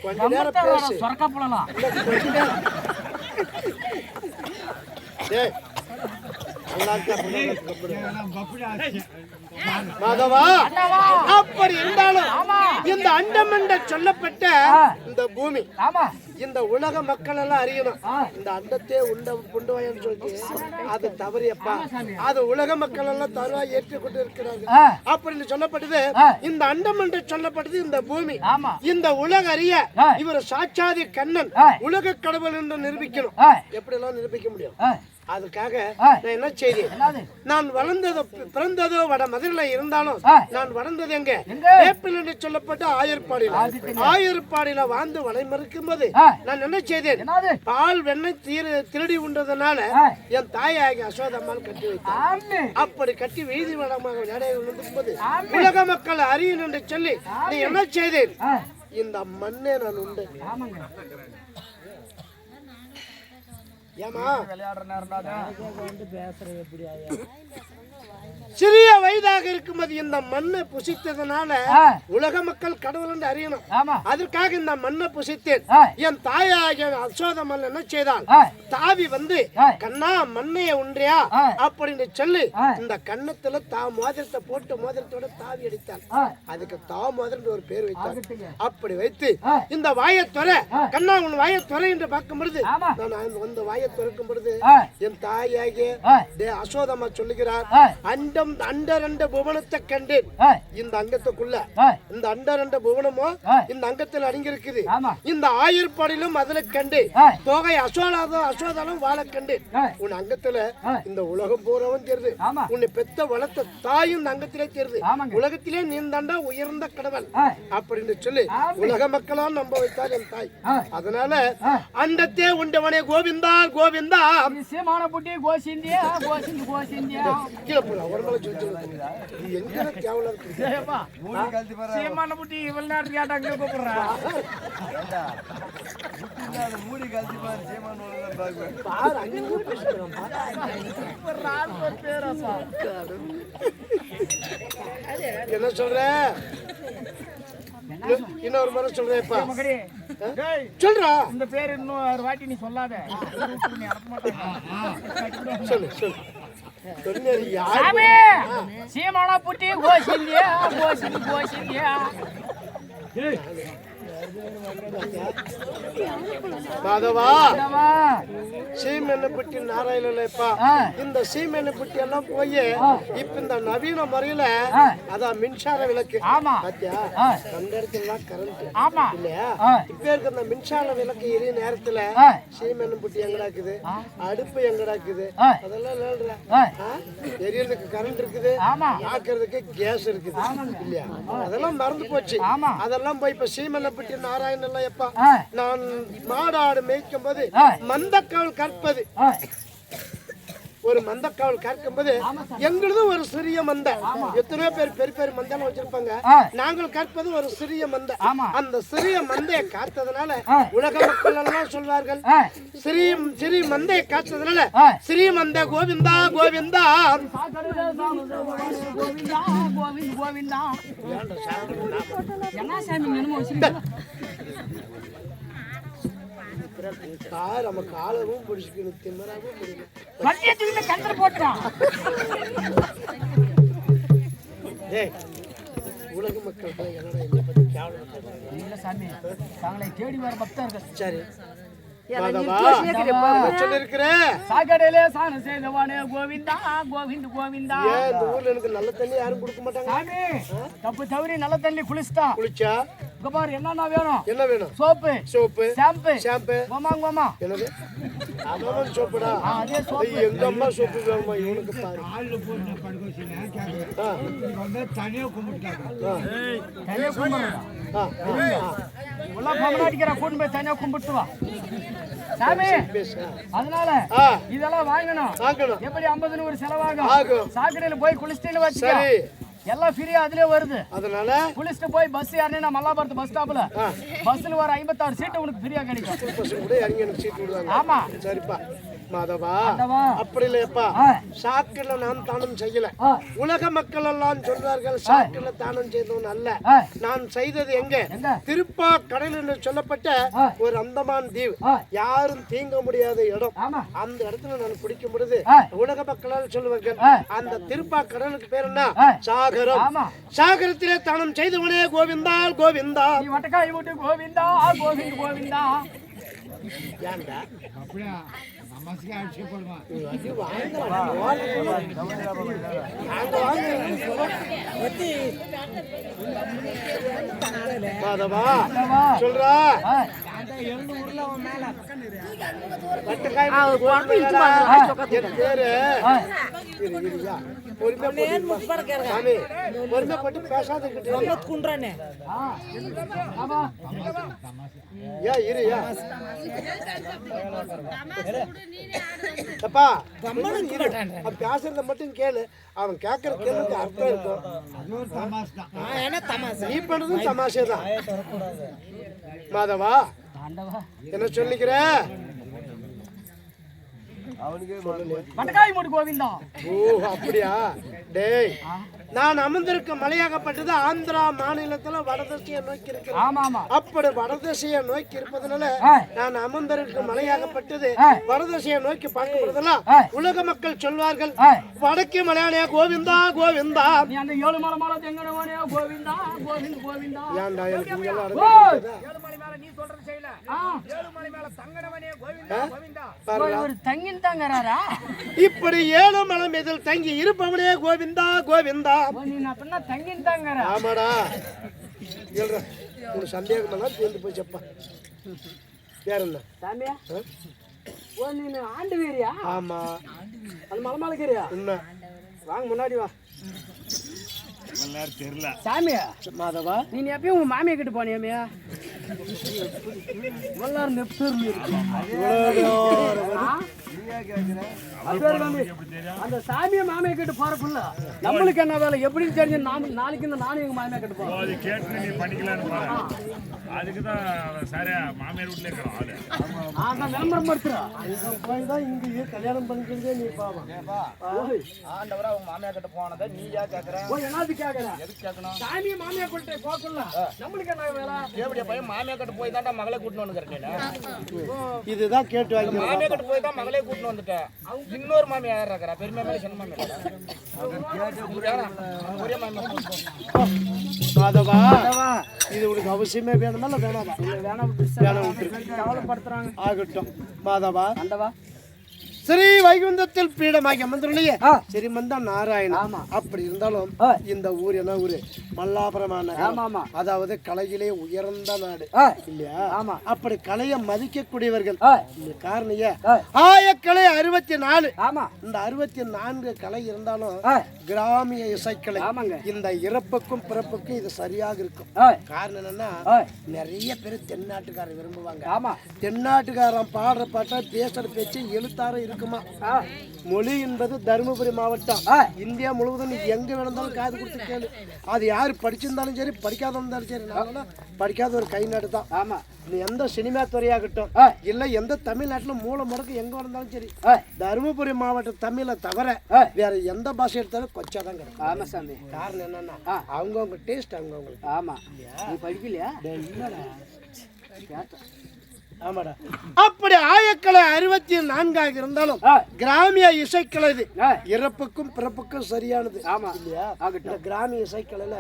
கொஞ்ச நேரம் பேசு சொரக்கா போடலாம் மாதவா அப்படி இருந்தாலும் இந்த அண்டமண்ட சொல்லப்பட்ட இந்த பூமி இந்த உலக மக்கள் எல்லாம் அறியணும் இந்த அண்டத்தே உண்டவாயன்னு சொல்லி அது தவறியப்பா அது உலக மக்கள் எல்லாம் தருவாய் ஏற்றுக்கொண்டு இருக்கிறாங்க அப்படின்னு சொல்லப்பட்டது இந்த அண்டமண்ட சொல்லப்பட்டது இந்த பூமி இந்த உலக அறிய இவர் சாட்சாதி கண்ணன் உலக கடவுள் என்று நிரூபிக்கணும் எப்படி எல்லாம் நிரூபிக்க முடியும் அதுக்காக நான் என்ன செய்தேன், நான் பிறந்ததோ வட மதுரையில இருந்தாலும் நான் வளர்ந்தது எங்க வேப்பில் என்று சொல்லப்பட்ட ஆயர்பாடியில வாழ்ந்து வளைமறுக்கும் போது நான் என்ன செய்தேன், பால் வெண்ணெய் திருடி உண்டதுனால என் தாயாகி அசோதம்மாள் கட்டி வைத்தார். அப்படி கட்டி வீதி வளமாக நடைபெறும் போது உலக மக்கள் அறியணும் என்று சொல்லி நீ என்ன செய்தேன், இந்த மண்ணே நான் உண்டு. ஏமா சிறிய வயதாக இருக்கும்போது இந்த மண்ணை புசித்ததுனால உலக மக்கள் கடவுள் என்று அறியணும். அதற்காக இந்த மண்ணை புசித்தேன். என் தாயாக அசோதம்மாள் என்ன செய்தால் தாவி வந்து கண்ணா மண்ணைய உன்றியா அப்படின்னு சொல்லி இந்த கண்ணத்துல மோதிரத்தை போட்டு மோதிரத்தோட தாவி அடித்தாள். அதுக்கு மோதிரம் ஒரு பேர் வைத்தார். அப்படி வைத்து இந்த வாயத்துறை கண்ணா உன் வாயத்துறை என்று பார்க்கும் பொழுது நான் வந்து வாயை திறக்கும் பொழுது என் தாயாகிய அசோதம்மா சொல்லுகிறார், அண்டரண்ட புவனத்தை கண்டேன். இந்த அங்கத்துக்குள்ள இந்த அண்டரண்ட புவனமோ இந்த அங்கத்தில் அடங்கியிருக்குது. இந்த ஆயர்பாடிலும் அதுல கண்டு தொகை அசோதாலும் வாழ கண்டு உன் அங்கத்துல இந்த உலகம் பூராவும் தெரியுது. உன்னை பெத்த வளர்த்த தாயும் இந்த அங்கத்திலே தெரியுது. உலகத்திலே நீ தாண்டா உயர்ந்த கடவுள் அப்படின்னு சொல்லி உலக மக்களால் நம்ப வைத்தார் என் தாய். அதனால அண்டத்தே உண்டவனே கோவிந்தா கோவிந்தா சீமான புட்டி கோசிந்தியா கோசிந்தி கோசிந்தியா கீழே போடா ஒரு நாள் எங்க கேவலம் சீமான புட்டி இவ்வளவு நேரத்துக்கு கேட்டாங்க கூப்பிடுறா மூடி கழிச்சு பாரு சீமான பாரு அங்க பேசுறோம் என்ன சொல்ற இன்னொரு முறை சொல்றேன்ப்பா சொல்றா இந்த பேர் இன்னும் ஒரு வாட்டி நீ சொல்லாத சொல்லு சொல்லு சீமானா புட்டி கோசிந்தியா கோசிந்தி கோசிந்தியா மாதவா சீமெண்ணப்பட்டி நாராயணப்பா இந்த சீமெண்ணப்பட்டி எல்லாம் போய் இப்ப இந்த நவீன முறையில அதான் மின்சார விளக்கு பாத்தியா அந்த இடத்துல கரண்ட் இல்லையா இப்ப இருக்க இந்த மின்சார விளக்கு எரிய நேரத்துல சீமெண்ணப்பட்டி எங்கடா இருக்குது அடுப்பு எங்கடா இருக்குது அதெல்லாம் எரியறதுக்கு கரண்ட் இருக்குது ஆக்குறதுக்கு கேஸ் இருக்குது இல்லையா அதெல்லாம் மறந்து போச்சு அதெல்லாம் போய் இப்ப சீமெண்ணப்பட்டி நாராயணன் எப்பா நான் மாடாடு மேய்க்கும் போது மந்தக்காவல் கற்பது ஒரு மந்தக்காவல் கற்கும் போது எங்களது ஒரு சிறிய மந்தை எத்தனையோ பேர் பெரிய பெரிய மந்தை வச்சிருப்பாங்க நாங்கள் கற்பது ஒரு சிறிய மந்தை அந்த சிறிய மந்தையை காத்ததுனால உலக மக்கள் எல்லாம் சொல்வார்கள் சிறிய மந்தையை காத்ததுனால சிறிய மந்தை கோவிந்தா கோவிந்தா கோவிந்தா நம்ம காலவும் பிடிச்சிக்கணும் திம்மராவும் பிடிக்கணும் போட்டான் உலக மக்கள் என்னடா பத்தி கேவலம் இல்ல சாமி தாங்களை தேடி வர பக்தர்கள் சரி சாக்கடையிலே சாணம் செய்தவானே கோவிந்தா கோவிந்த் கோவிந்தா இந்த ஊர்ல எனக்கு நல்ல தண்ணி யாரும் கொடுக்க மாட்டாங்க சாமி தப்பு தவறி நல்ல தண்ணி குளிச்சுட்டா குளிச்சா இங்க பாரு என்னன்னா வேணும் என்ன வேணும் சோப்பு ஷாம்பு கோமா என்னது அவன் சோப்புடா அதே சோப்பு எங்க அம்மா சோப்பு வேணுமா இவனுக்கு பாரு ஆளு போட்டு படுக்க வச்சினா வந்து தனியா கும்பிட்டாங்க தனியா கும்பிடுறா உள்ள பமனாடிக்கிற கூண்டு போய் தனியா கும்பிட்டு வா சாமி அதனால இதெல்லாம் வாங்கணும் எப்படி 50 100 செலவாகும் சாக்கடையில போய் குளிச்சுட்டு வச்சுக்க எல்லாம் ஃப்ரீயா அதுலயே வருது அதனால குளிச்சுட்டு போய் பஸ் ஏறினா மல்லாபுரத்து பஸ் ஸ்டாப்ல பஸ்ல வர 56 சீட் உனக்கு ஃப்ரீயா கிடைக்கும் ஆமா சரிப்பா மாதவா அப்படி இல்லையப்பா சாக்கில நான் தானம் செய்யல உலக மக்கள் எல்லாம் சொல்றார்கள் சாக்கில தானம் செய்தவன் அல்ல நான் செய்தது எங்க திருப்பா கடல் என்று சொல்லப்பட்ட ஒரு அந்தமான் தீவு யாரும் தீங்க முடியாத இடம் அந்த இடத்துல நான் குடிக்கும் பொழுது உலக மக்களால் சொல்லுவார்கள் அந்த திருப்பா கடலுக்கு பேர் என்ன சாகரம் சாகரத்திலே தானம் செய்தவனே கோவிந்தா கோவிந்தா வட்டக்காய் விட்டு கோவிந்தா கோவிந்த் கோவிந்தா ஏன்டா அப்படியே நமஸ்கே ஆட்சி போடுமா மாதவா சொல்றா குழம்பு இழுத்து பாருங்க. என் பேரு பொறுமைப்பட்டு பேசாத குன்றானே ஆமா ஏன் இருயா அப்பா பேசுறத மட்டும் கேளு. அவன் கேட்கற கேள்விக்கு அர்த்தம் இருக்கும். நீ பண்றதும் தமாஷே தான். மாதவா என்ன சொல்லிக்கிற? மட்டக்காய் மூடு கோவிந்தா. ஓ அப்படியா? டேய் நான் அமர்ந்திருக்க மலையாகப்பட்டது ஆந்திரா மாநிலத்துல வடதிசையை நோக்கி இருக்கிறேன். ஆமா ஆமா. அப்படி வடதிசையை நோக்கி இருப்பதனால நான் அமர்ந்திருக்க மலையாகப்பட்டது வடதிசையை நோக்கி பார்க்கப்படுதெல்லாம் உலக மக்கள் சொல்வார்கள் வடக்கு மலையாளியா கோவிந்தா கோவிந்தா. நீ அந்த 7 மலை மேல தெங்கனவனே கோவிந்தா கோவிந்த் கோவிந்தா. ஏன்டா எனக்கு இங்க எல்லாம் 7 மலை மேல நீ சொல்றது செய்யல. 7 மலை மேல தங்கனவனே கோவிந்தா கோவிந்தா. ஒரு தங்கின் தங்கறாரா? இப்படி 7 மலை மீது தங்கி இருப்பவனே கோவிந்தா கோவிந்தா. நீ அப்பனா தங்கின் தங்கறா? ஆமாடா. சொல்ற ஒரு சந்தேகம் எல்லாம் தீர்ந்து போச்சப்பா. வேற என்ன சாமியா? ஓ நீ ஆண்டு வீரியா? ஆமா அந்த மலை மேல கேறியா? உண்மை. வாங்க முன்னாடி வா. தெரியல சாமியா மாதவா நீ எப்பயும் உங்க மாமியை கிட்ட போனியாமியா? எல்லாரும் நெப்டூர்ல இருக்கு. அந்த சாமியை மாமியை கிட்ட போறப்புள்ள நம்மளுக்கு என்ன வேலை எப்படின்னு தெரிஞ்சு நாளைக்கு நானும் எங்க மாமியா கிட்ட போறோம். அது கேட்டு நீ பண்ணிக்கலான்னு பாரு. அதுக்குதான் சரியா மாமியார் வீட்டுல இருக்கிறோம் ஆளு. அதான் விளம்பரம் படுத்துறோம். இங்க கல்யாணம் பண்ணிக்கிறதே நீ பாவம். ஆண்டவரா உங்க மாமியா கிட்ட போனதை நீ ஏன் கேக்குற? என்னது கேக்குற? எதுக்கு கேட்கணும்? சாமி மாமியா கிட்ட போக்குள்ள நம்மளுக்கு என்ன வேலை? எப்படியா பையன் மாமியா கிட்ட போய் தான்டா மகளை கூட்டிட்டு வந்துக்கிறேன். இதுதான் கேட்டு வாங்கி மாமியா கிட்ட போய் தான் மகளே கூட்டிட்டு வந்துட்டேன். இன்னொரு மாமியா யாரா இருக்கறா? பெரிய மாமியா சின்ன மாமியா? ஒரே மாமியா. மாதவா இது உனக்கு அவசியமே வேணுமா இல்ல வேணாமா? வேணாம் கவலைப்படுத்துறாங்க. ஆகட்டும் மாதவா. ஆண்டவா ஸ்ரீ வைகுந்தத்தில் பீடமாகி அமர்ந்துள்ளே சரி மந்தா நாராயணன். அப்படி இருந்தாலும் இந்த ஊர் என்ன ஊரு? மல்லாபுரம். அதாவது கலையிலே உயர்ந்த நாடு இல்லையா? அப்படி கலையை மதிக்கக்கூடியவர்கள். காரணிய ஆயக்கலை 64. இந்த 64 கலை இருந்தாலும் கிராமிய இசைக்கலை இந்த இறப்புக்கும் பிறப்புக்கும் இது சரியாக இருக்கும். காரணம் என்னன்னா நிறைய பேர் தென்னாட்டுக்காரர் விரும்புவாங்க. தென்னாட்டுக்காரன் பாடுற பாட்டா பேசுற பேச்சு எழுத்தாரம் இருக்குமா? மொழி என்பது தருமபுரி மாவட்டம். இந்தியா முழுவதும் நீ எங்க வேணாலும் காது கொடுத்து கேளு. அது யாரு படிச்சிருந்தாலும் சரி படிக்காத இருந்தாலும் சரி. நான் படிக்காத ஒரு கை நாடு தான். ஆமா நீ எந்த சினிமா துறையாகட்டும் இல்ல எந்த தமிழ்நாட்டுல மூல முடக்கு எங்க இருந்தாலும் சரி தருமபுரி மாவட்ட தமிழை தவிர வேற எந்த பாஷை எடுத்தாலும் கொச்சாதான் கிடைக்கும். ஆமா சாமி. காரணம் என்னன்னா அவங்கவுங்க டேஸ்ட் அவங்கவுங்களுக்கு. ஆமா நீ படிக்கலையா? ஆமாடா. அப்படி ஆயக்கலை 64 இருந்தாலும் கிராமிய இசைக்கலை இறப்புக்கும் பிறப்புக்கும் சரியானது. ஆமா இல்லையா? இந்த கிராமிய இசைக்கலையில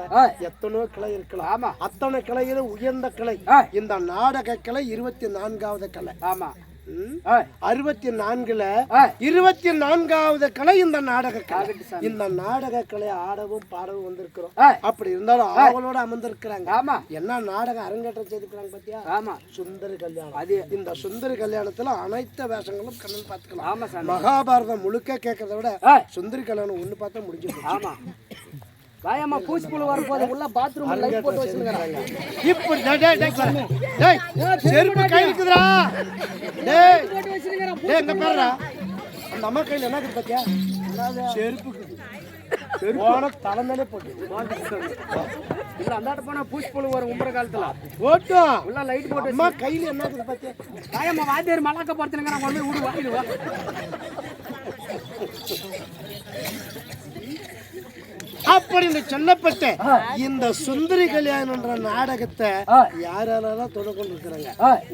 எத்தனோ கிளை இருக்கலாம். அத்தனை கிளையில உயர்ந்த கிளை இந்த நாடக கிளை 24வது கிளை. ஆமா 64ல 24வது கலை இந்த நாடக கலை. இந்த நாடக கலை ஆடவும் பாடவும் வந்திருக்கிறோம். அப்படி இருந்தாலும் ஆவலோட அமர்ந்திருக்கிறாங்க. ஆமா என்ன நாடகம் அரங்கேற்றம் செய்திருக்கிறாங்க பாத்தியா? ஆமா சுந்தரி கல்யாணம். அது இந்த சுந்தரி கல்யாணத்துல அனைத்து வேஷங்களும் கண்ணன் பாத்துக்கலாம். ஆமா மகாபாரதம் முழுக்க கேட்கறத விட சுந்தரி கல்யாணம் ஒண்ணு பார்த்தா முடிஞ்சு. ஆமா வாயம்மா பூச்சி புழு வரும்போது உள்ள பாத்ரூம்ல லைட் போட்டு வச்சிருக்காங்க. இப்படி டேய் செருப்பு கை இருக்குதுடா. டேய் போட்டு வச்சிருக்காங்க. டேய் எங்க பாருடா அந்த அம்மா கையில என்ன இருக்கு பாத்தியா? செருப்பு செருப்பு போன தலைமையிலே போட்டு இல்ல அந்தாட்ட போனா பூச்சி புழு வரும் உம்பற காலத்துல போட்டோம் உள்ள லைட் போட்டு. அம்மா கையில என்ன இருக்கு பாத்தியா? வாயம்மா வாத்தியார் மலக்க படுத்துங்கறாங்க. கொண்டு போய் விடு வாயில வா. அப்படின்னு சொல்லப்பட்ட இந்த சுந்தரி கல்யாணம்ன்ற நாடகத்தை யாரெல்லாம் தொடர்ந்து இருக்கிறாங்க?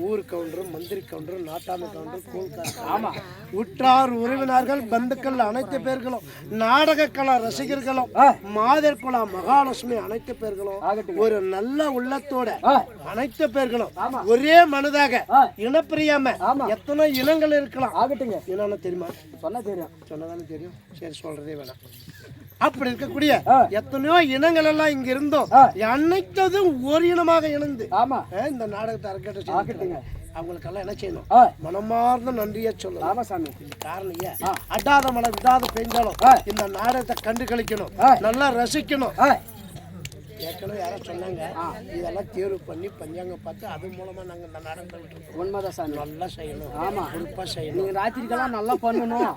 ஊர் கவுண்டர், மந்திரி கவுண்டர், நாட்டாமை கவுண்டர், கூழ்காரர், உற்றார் உறவினர்கள், பந்துக்கள் அனைத்து பேர்களும், நாடக கலா ரசிகர்களும், மாதர் குலா மகாலட்சுமி அனைத்து பேர்களும் ஒரு நல்ல உள்ளத்தோட அனைத்து பேர்களும் ஒரே மனதாக இனப்பிரியாம எத்தனை இனங்கள் இருக்கலாம். ஆகட்டுங்க என்னன்னு தெரியுமா? சொன்னா தெரியும். சொன்னதானே தெரியும். சரி சொல்றதே வேணாம். அப்படி இருக்கக்கூடிய எத்தனையோ இனங்கள் எல்லாம் இங்க இருந்தோம் அனைத்ததும் ஒரு இனமாக இணைந்து இந்த நாடகத்தை அரங்கேற்றம். அவங்களுக்கெல்லாம் என்ன செய்யணும்? மனமார்ந்த நன்றியை சொல்லணும். ஆமா சாமி. காரணம் ஏன்? அடாத மழை விடாத பெய்ஞ்சாலும் இந்த நாடகத்தை கண்டு கழிக்கணும், நல்லா ரசிக்கணும். ஏற்கனவே யாரோ சொன்னாங்க, இதெல்லாம் தேர்வு பண்ணி பஞ்சாங்கம் பார்த்து அது மூலமா நாங்க இந்த நாடகம் உண்மைதான் சாமி. நல்லா செய்யணும். ஆமா, குறிப்பா செய்யணும். நீங்க ராத்திரிக்கெல்லாம் நல்லா பண்ணணும்.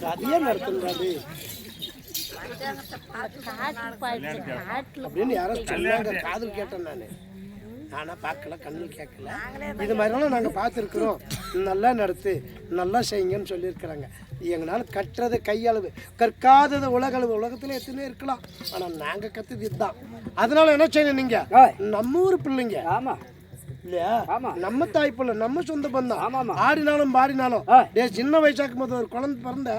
கதையே நடத்துங்காது அப்படின்னு யாரோ சொன்னாங்க. காதல் கேட்டேன் நானா பார்க்கல, கண்ணில் கேட்கல. இது மாதிரிலாம் நாங்கள் பார்த்துருக்குறோம். நல்லா நடத்து, நல்லா செய்யுங்கன்னு சொல்லியிருக்கிறாங்க. எங்களால் கட்டுறது கையளவு, கற்காதது உலகளவு. உலகத்தில் எத்தனை இருக்கலாம், ஆனால் நாங்கள் கற்றுது இதுதான். அதனால என்ன செய்யணும்? நீங்கள் நம்ம ஊர் பிள்ளைங்க. ஆமா இல்லையா? நம்ம தாய் பிள்ளை, நம்ம சொந்த பந்தம். ஆமா. ஆடினாலும் பாடினாலும் சின்ன வயசாக்கும் போது ஒரு குழந்தை பிறந்த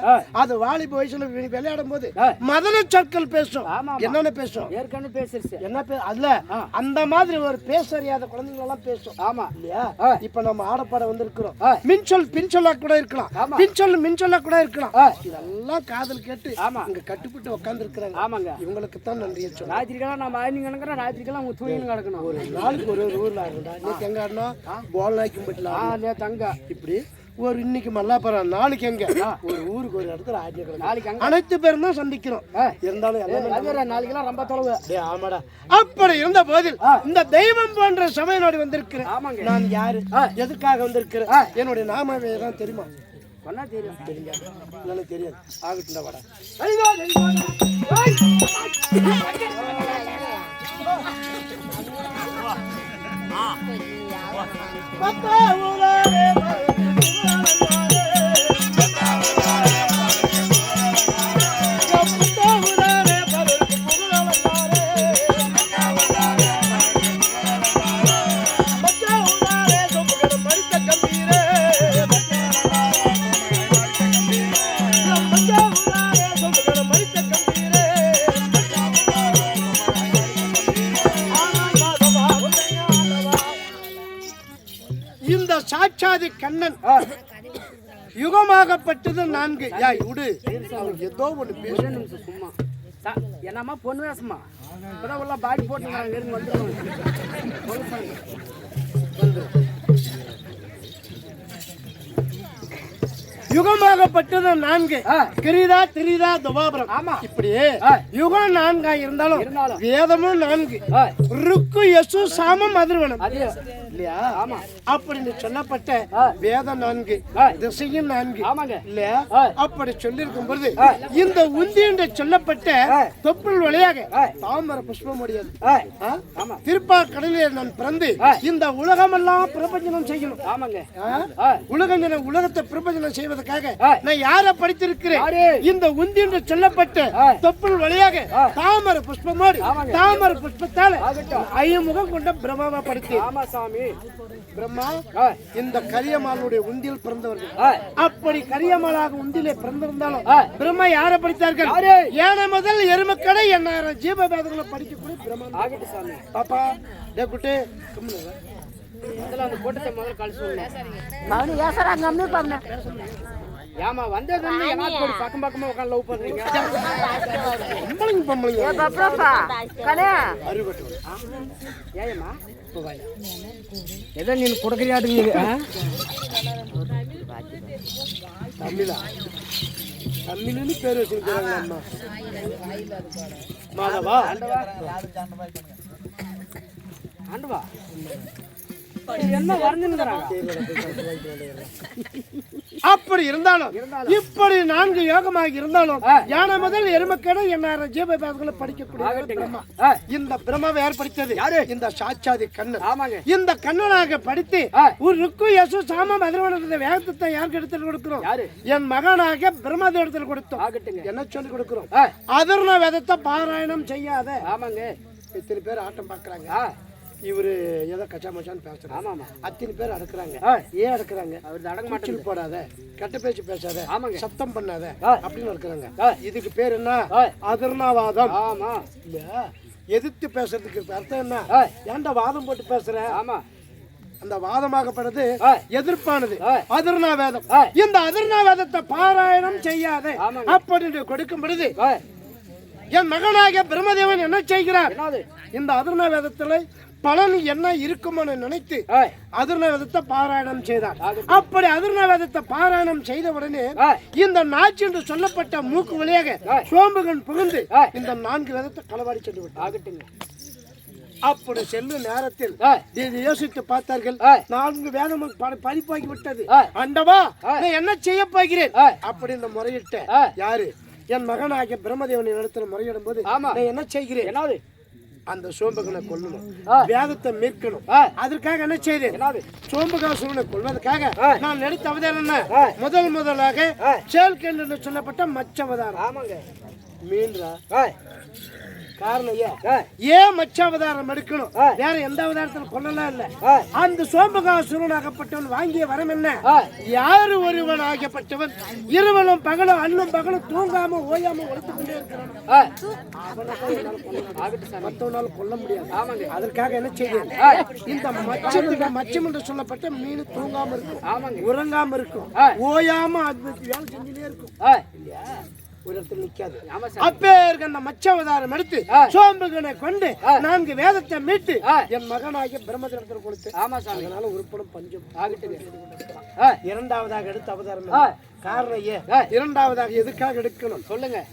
அது வாலிப வயசுல விளையாடும் போது மதன சொற்கள் பேசும். என்னென்ன பேசும்? ஏற்கனவே பேசிருச்சு. என்ன அதுல அந்த மாதிரி ஒரு பேச அறியாத குழந்தைங்க எல்லாம் பேசும். ஆமா இல்லையா? இப்ப நம்ம ஆடப்பாட வந்திருக்கிறோம். மின்சொல் பின்சொல்லா கூட இருக்கலாம், பின்சொல் மின்சொல்லா கூட இருக்கலாம். இதெல்லாம் காதல் கேட்டு இங்க கட்டுப்பட்டு உட்கார்ந்து இருக்கிறாங்க. ஆமாங்க, இவங்களுக்கு தான் நன்றியை சொல்றேன். ராத்திரிக்கெல்லாம் நம்ம ஆயிரம் கணக்குறோம், ராத்திரிக்கெல்லாம் உங்க தூயின்னு கிடக்கணும். ஒரு நாளுக்கு ஒரு ஊர்ல ஆகுண்டா. எங்க ஆடினா பால் நாய்க்கும் பட்டல தங்க இப்படி ஒரு இன்னைக்கு மல்லாபுரம், நாளைக்கு எங்க ஒரு ஊருக்கு ஒரு இடத்துல ஆடிக்கிறோம். அனைத்து பேரும் தான் சந்திக்கிறோம். இருந்தாலும் நாளைக்கெல்லாம் ரொம்ப தொலைவு. ஆமாடா. அப்படி இருந்த போதில் இந்த தெய்வம் போன்ற சமய நாடு வந்திருக்கிறேன். நான் யாரு, எதுக்காக வந்திருக்கிறேன், என்னுடைய நாமவே தான் தெரியுமா? பண்ணா தெரியும். தெரியாது, இல்லைன்னு தெரியாது. ஆகட்டுண்டா வாடா. இந்த சாட்சாதி கண்ணன் யுகமாகப்பட்டது 4. விடு, ஏதோ ஒண்ணு பேசணும். சும்மா என்னம்மா பொண்ணு வேசமா இப்பதான் உள்ள பாடி போட்டு வந்து யுகமாகப்பட்டது 4. கிரீதா திரிதா துவாபரம். ஆமா, இப்படி யுகம் 4 இருந்தாலும் வேதமும் 4. ருக்கு யசு சாமம் அதிர்வனம் இல்லையா? ஆமா, அப்படின்னு சொல்லப்பட்ட வேதம் 4, திசையும் 4. ஆமாங்க, இல்லையா? அப்படி சொல்லிருக்கும் பொழுது இந்த உந்தி என்று சொல்லப்பட்ட தொப்புள் வழியாக தாமர புஷ்பம் முடியாது. திருப்பாக்கடலிலே நான் பிறந்து இந்த உலகமெல்லாம் பிரபஞ்சனம் செய்யணும். ஆமாங்க, உலகத்தை பிரபஞ்சனம் செய்வதற்காக நான் யாரை படித்திருக்கிறேன்? இந்த உந்தி என்று சொல்லப்பட்ட தொப்புள் வழியாக தாமர புஷ்பமோடு தாமர புஷ்பத்தால ஐமுகம் கொண்ட பிரம்மாவை படித்தேன். ஆமா சாமி, பிரம்மா இந்த கரியமாளுடைய உந்தியில் பிறந்தவர்கள். அப்படி கரியமாளாக உந்தியிலே பிறந்திருந்தாலும் பிரம்மா யாரை படித்தார்கள்? ஏன முதல் எருமக்கடை 8000 ஜீவபாதங்களை படிக்கக்கூடிய பிரம்மா. ஆகட்டு சாமி. பாப்பா டே குட்டே அந்த கூட்டத்தை முதல்ல கழிச்சு ஏமா வந்தது பக்கம் பக்கமா உட்காந்து லவ் பண்றீங்க. ஏமா ஏதோ நீ கொடுக்குறியாடுங்க. தமிழா தமிழ்னு பேர் வச்சிருக்கிறாங்க. அம்மா மாதவா ஆண்டவா என்ன வரைஞ்சுங்கிறாங்க. அப்படி இருந்தாலும் இப்படி 4 யோகமாக இருந்தாலும் யானை முதல் எருமக்கடை 8000 ஜீவபாதங்களை படிக்கக்கூடிய இந்த பிரம்மாவை யார் படித்தது? இந்த சாட்சாதி கண்ணன். ஆமாங்க, இந்த கண்ணனாக படித்து ஒரு ருக்கு யசு சாமம் அதிர்வன வேகத்தை யாருக்கு எடுத்து கொடுக்கிறோம்? என் மகனாக பிரம்மதேவத்தில் கொடுத்தோம். என்ன சொல்லி கொடுக்கிறோம்? அதர்ண வேதத்தை பாராயணம் செய்யாத. ஆமாங்க, இத்தனை பேர் ஆட்டம் பார்க்கறாங்க. இவரு ஏதோ கச்சா மச்சான்னு பேசுறாங்க. ஆமாமா, அத்தனை பேர் அடக்குறாங்க. ஏன் அடக்குறாங்க? அவர் அடங்க மாட்டேன் போடாத, கெட்ட பேச்சு பேசாத, சத்தம் பண்ணாத அப்படின்னு இருக்கிறாங்க. இதுக்கு பேர் என்ன? அதர்ணவாதம். ஆமா, இல்ல எதிர்த்து பேசுறதுக்கு அர்த்தம் என்ன? ஏன்டா வாதம் போட்டு பேசுற? ஆமா, அந்த வாதமாகப்படுறது எதிர்ப்பானது அதர்ணா வேதம். இந்த அதர்ணா வேதத்தை பாராயணம் செய்யாத அப்படின்னு கொடுக்கும் பொழுது என் மகனாக பிரம்மதேவன் என்ன செய்கிறார்? இந்த அதர்ணா வேதத்துல பலன் என்ன இருக்கும்னு நினைத்து அதிர்ண வேதத்தை பாராயணம் செய்தார். அப்படி அதிர்ண வேதத்தை பாராயணம் செய்த உடனே இந்த நாச்சி என்று சொல்லப்பட்ட மூக்கு வழியாக சோம்பகன் புகுந்து இந்த 4 வேதத்தை களவாடி சென்று விட்டார். அப்படி செல்லும் நேரத்தில் யோசித்து பார்த்தார்கள். 4 வேதம் பதிப்பாகி விட்டது. ஆண்டவா, நான் என்ன செய்ய போகிறேன் அப்படி இந்த முறையிட்ட யாரு என் மகனாகிய பிரம்மதேவனை இடத்துல முறையிடும் போது நான் என்ன செய்கிறேன், அந்த சோம்பகனை கொல்லணும், வேதத்தை மீட்கணும். அதற்காக என்ன செய்தேன், சோம்பகாசுரனை கொள்வதற்காக நான் நடித்த அவதாரம் என்ன, முதலாக சேல்கேன் என்று சொல்லப்பட்ட மச்சவதாரம். மீன்றா காரணம் ஏன் மச்சாவதாரம் எடுக்கணும், வேற எந்த அவதாரத்தில் கொள்ளலாம் இல்ல. அந்த சோம்பகாசுரன் ஆகப்பட்டவன் வாங்கிய வரம் என்ன, யாரு ஒருவன் ஆகப்பட்டவன் இருவனும் பகலும் அண்ணும் பகலும் தூங்காம ஓயாம உழைத்துக் கொண்டே இருக்கிறான், மற்றவனால கொல்ல முடியாது. அதற்காக என்ன செய்யும், இந்த மச்சம் என்று சொல்லப்பட்ட மீன் தூங்காம இருக்கும், உறங்காம இருக்கும், ஓயாம வேலை செஞ்சுட்டே இருக்கும், ஒரு இடத்துல நிக்காது. அப்பேருக்கு அந்த மச்சாவதாரம் எடுத்து சோம்பகனை கொண்டு 4 வேதத்தை மீட்டு என் மகனாகிய பிரம்மதேவத்தில் கொடுத்து அதனால உருப்படும் பஞ்சம் இரண்டாவதாக எடுத்த அவதாரம். காரணம் இரண்டாவதாக எதுக்காக எடுக்கணும் சொல்லுங்க.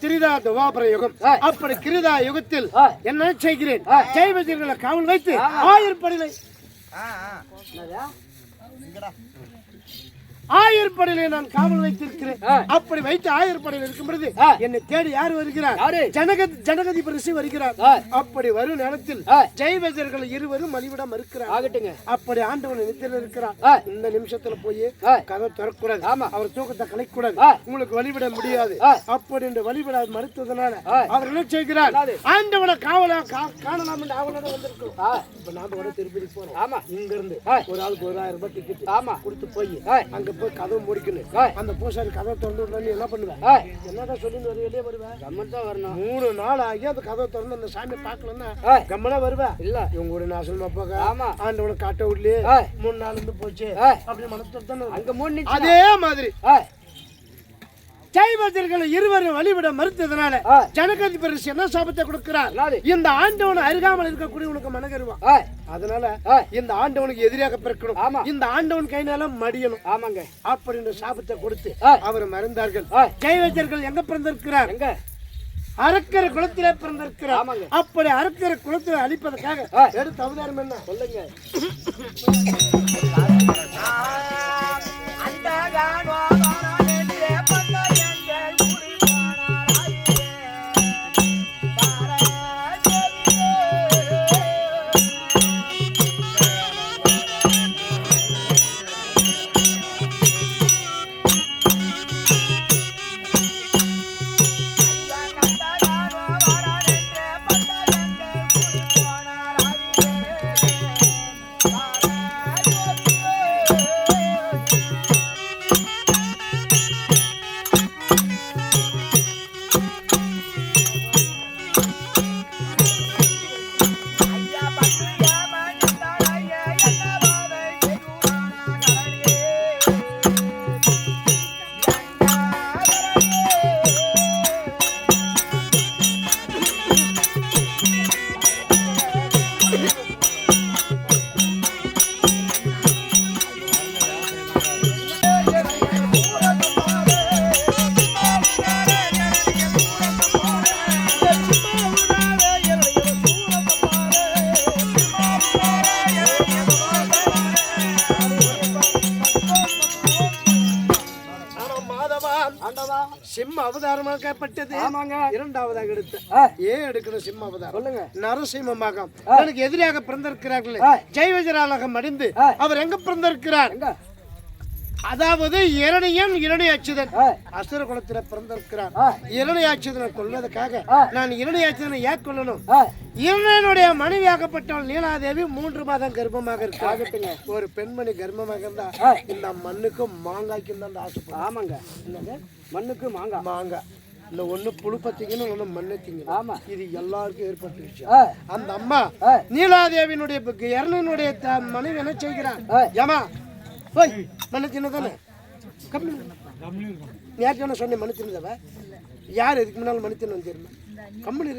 திரிதா துவாபர யுகம். அப்படி கிருதா யுகத்தில் என்ன செய்கிறேன், ஜெய்வஜர்களை காவல் வைத்து 1000 படைகளை 1000 படையிலே நான் காவல் வைத்திருக்கிறேன். அப்படி வைத்து 1000 படையில் இருக்கும் பொழுது என்னை தேடி யார் வருகிறார், ஜனகதி ரிஷி வருகிறார். அப்படி வரும் நேரத்தில் ஜெய்வஜர்கள் இருவரும் மலிவிட மறுக்கிறார். அப்படி ஆண்டவன் நித்திர இருக்கிறார். இந்த நிமிஷத்துல போய் கதை திறக்கூடாது, அவர் தூக்கத்தை கலைக்கூடாது, உங்களுக்கு வழிவிட முடியாது. அப்படி என்று வழிவிட மறுத்ததுனால அவர் என்ன செய்கிறார், ஆண்டவனை காவலா காணலாம் என்று அவனோட வந்திருக்கோம். இப்ப நாம கூட திருப்பதி போறோம். இங்க இருந்து ஒரு ஆளுக்கு 1000 ரூபாய் டிக்கெட் கொடுத்து போய் அங்க போய் கதவு முடிக்கணும். அந்த பூசாரி கதவை திறந்து விடணும். என்ன பண்ணுவேன், என்னதான் சொல்லி வெளியே வருவேன், கம்மன் தான் வரணும். 3 நாள் ஆகி அந்த கதவை திறந்து அந்த சாமி பார்க்கலன்னா கம்மனா வருவேன். இல்ல இவங்க ஒரு நாசமா போக ஆண்டவனை காட்ட விடலையே 3 நாள் இருந்து போச்சு அப்படின்னு மனசு அங்க அதே மாதிரி ஜெய்வஜர்கள் இருவரும் வழிவிட மறுத்ததுனால ஜனகதி ரிஷி என்ன சாபத்தை கொடுக்கிறார், இந்த ஆண்டவன் அருகாமல் இருக்கக்கூடிய உனக்கு மனகருவான். அதனால இந்த ஆண்டவனுக்கு எதிராக பிறக்கணும், இந்த ஆண்டவன் கைனால மடியணும். ஆமாங்க அப்படின்னு சாபத்தை கொடுத்து அவர் மறந்தார்கள். ஜெய்வஜர்கள் எங்க பிறந்திருக்கிறார், எங்க அரக்கர குலத்திலே பிறந்திருக்கிறார். அப்படி அரக்கர குலத்திலே அழிப்பதற்காக எடுத்த அவதாரம் என்ன சொல்லுங்க. சிம்ம அவதாரமாக்கப்பட்டது. இரண்டாவதாக எடுத்த ஏன் எடுக்கணும் சிம்ம அவதாரம் சொல்லுங்க. நரசிம்மமாக எனக்கு எதிராக பிறந்திருக்கிறார்கள். ஜெய்வஜராக மடிந்து அவர் எங்க பிறந்திருக்கிறார், அதாவது இரணியச்சுதன் அசுர குலத்தில் பிறந்திருக்கிறார். இரணியாச்சுதனை கொள்வதற்காக நான் இரணியாச்சுதனை ஏன் கொள்ளணும், இரணியனுடைய மனைவியாகப்பட்டவள் நீலாதேவி 3 மாதம் கர்ப்பமாக இருக்காங்க. ஒரு பெண்மணி கர்ப்பமாக இருந்தா இந்த மண்ணுக்கும் மாங்காய்க்கும் தான் ஆசைப்படும். ஆமாங்க, மண்ணுக்கு மாங்காய் இந்த ஒண்ணு புழுப்பத்திங்கன்னு ஒண்ணு மண்ணத்திங்க. ஆமா, இது எல்லாருக்கும் ஏற்பட்டுருச்சு. அந்த அம்மா நீலாதேவியினுடைய இரணியனுடைய மனைவி என்ன செய்கிறார், ஏமா போய் மண்ணு தின்னதானே நேற்று சொன்னேன், மண்ணு தின்னதவ யார் இதுக்கு முன்னால் மண்ணு தின்னு தெரியுமா, கம்பெனி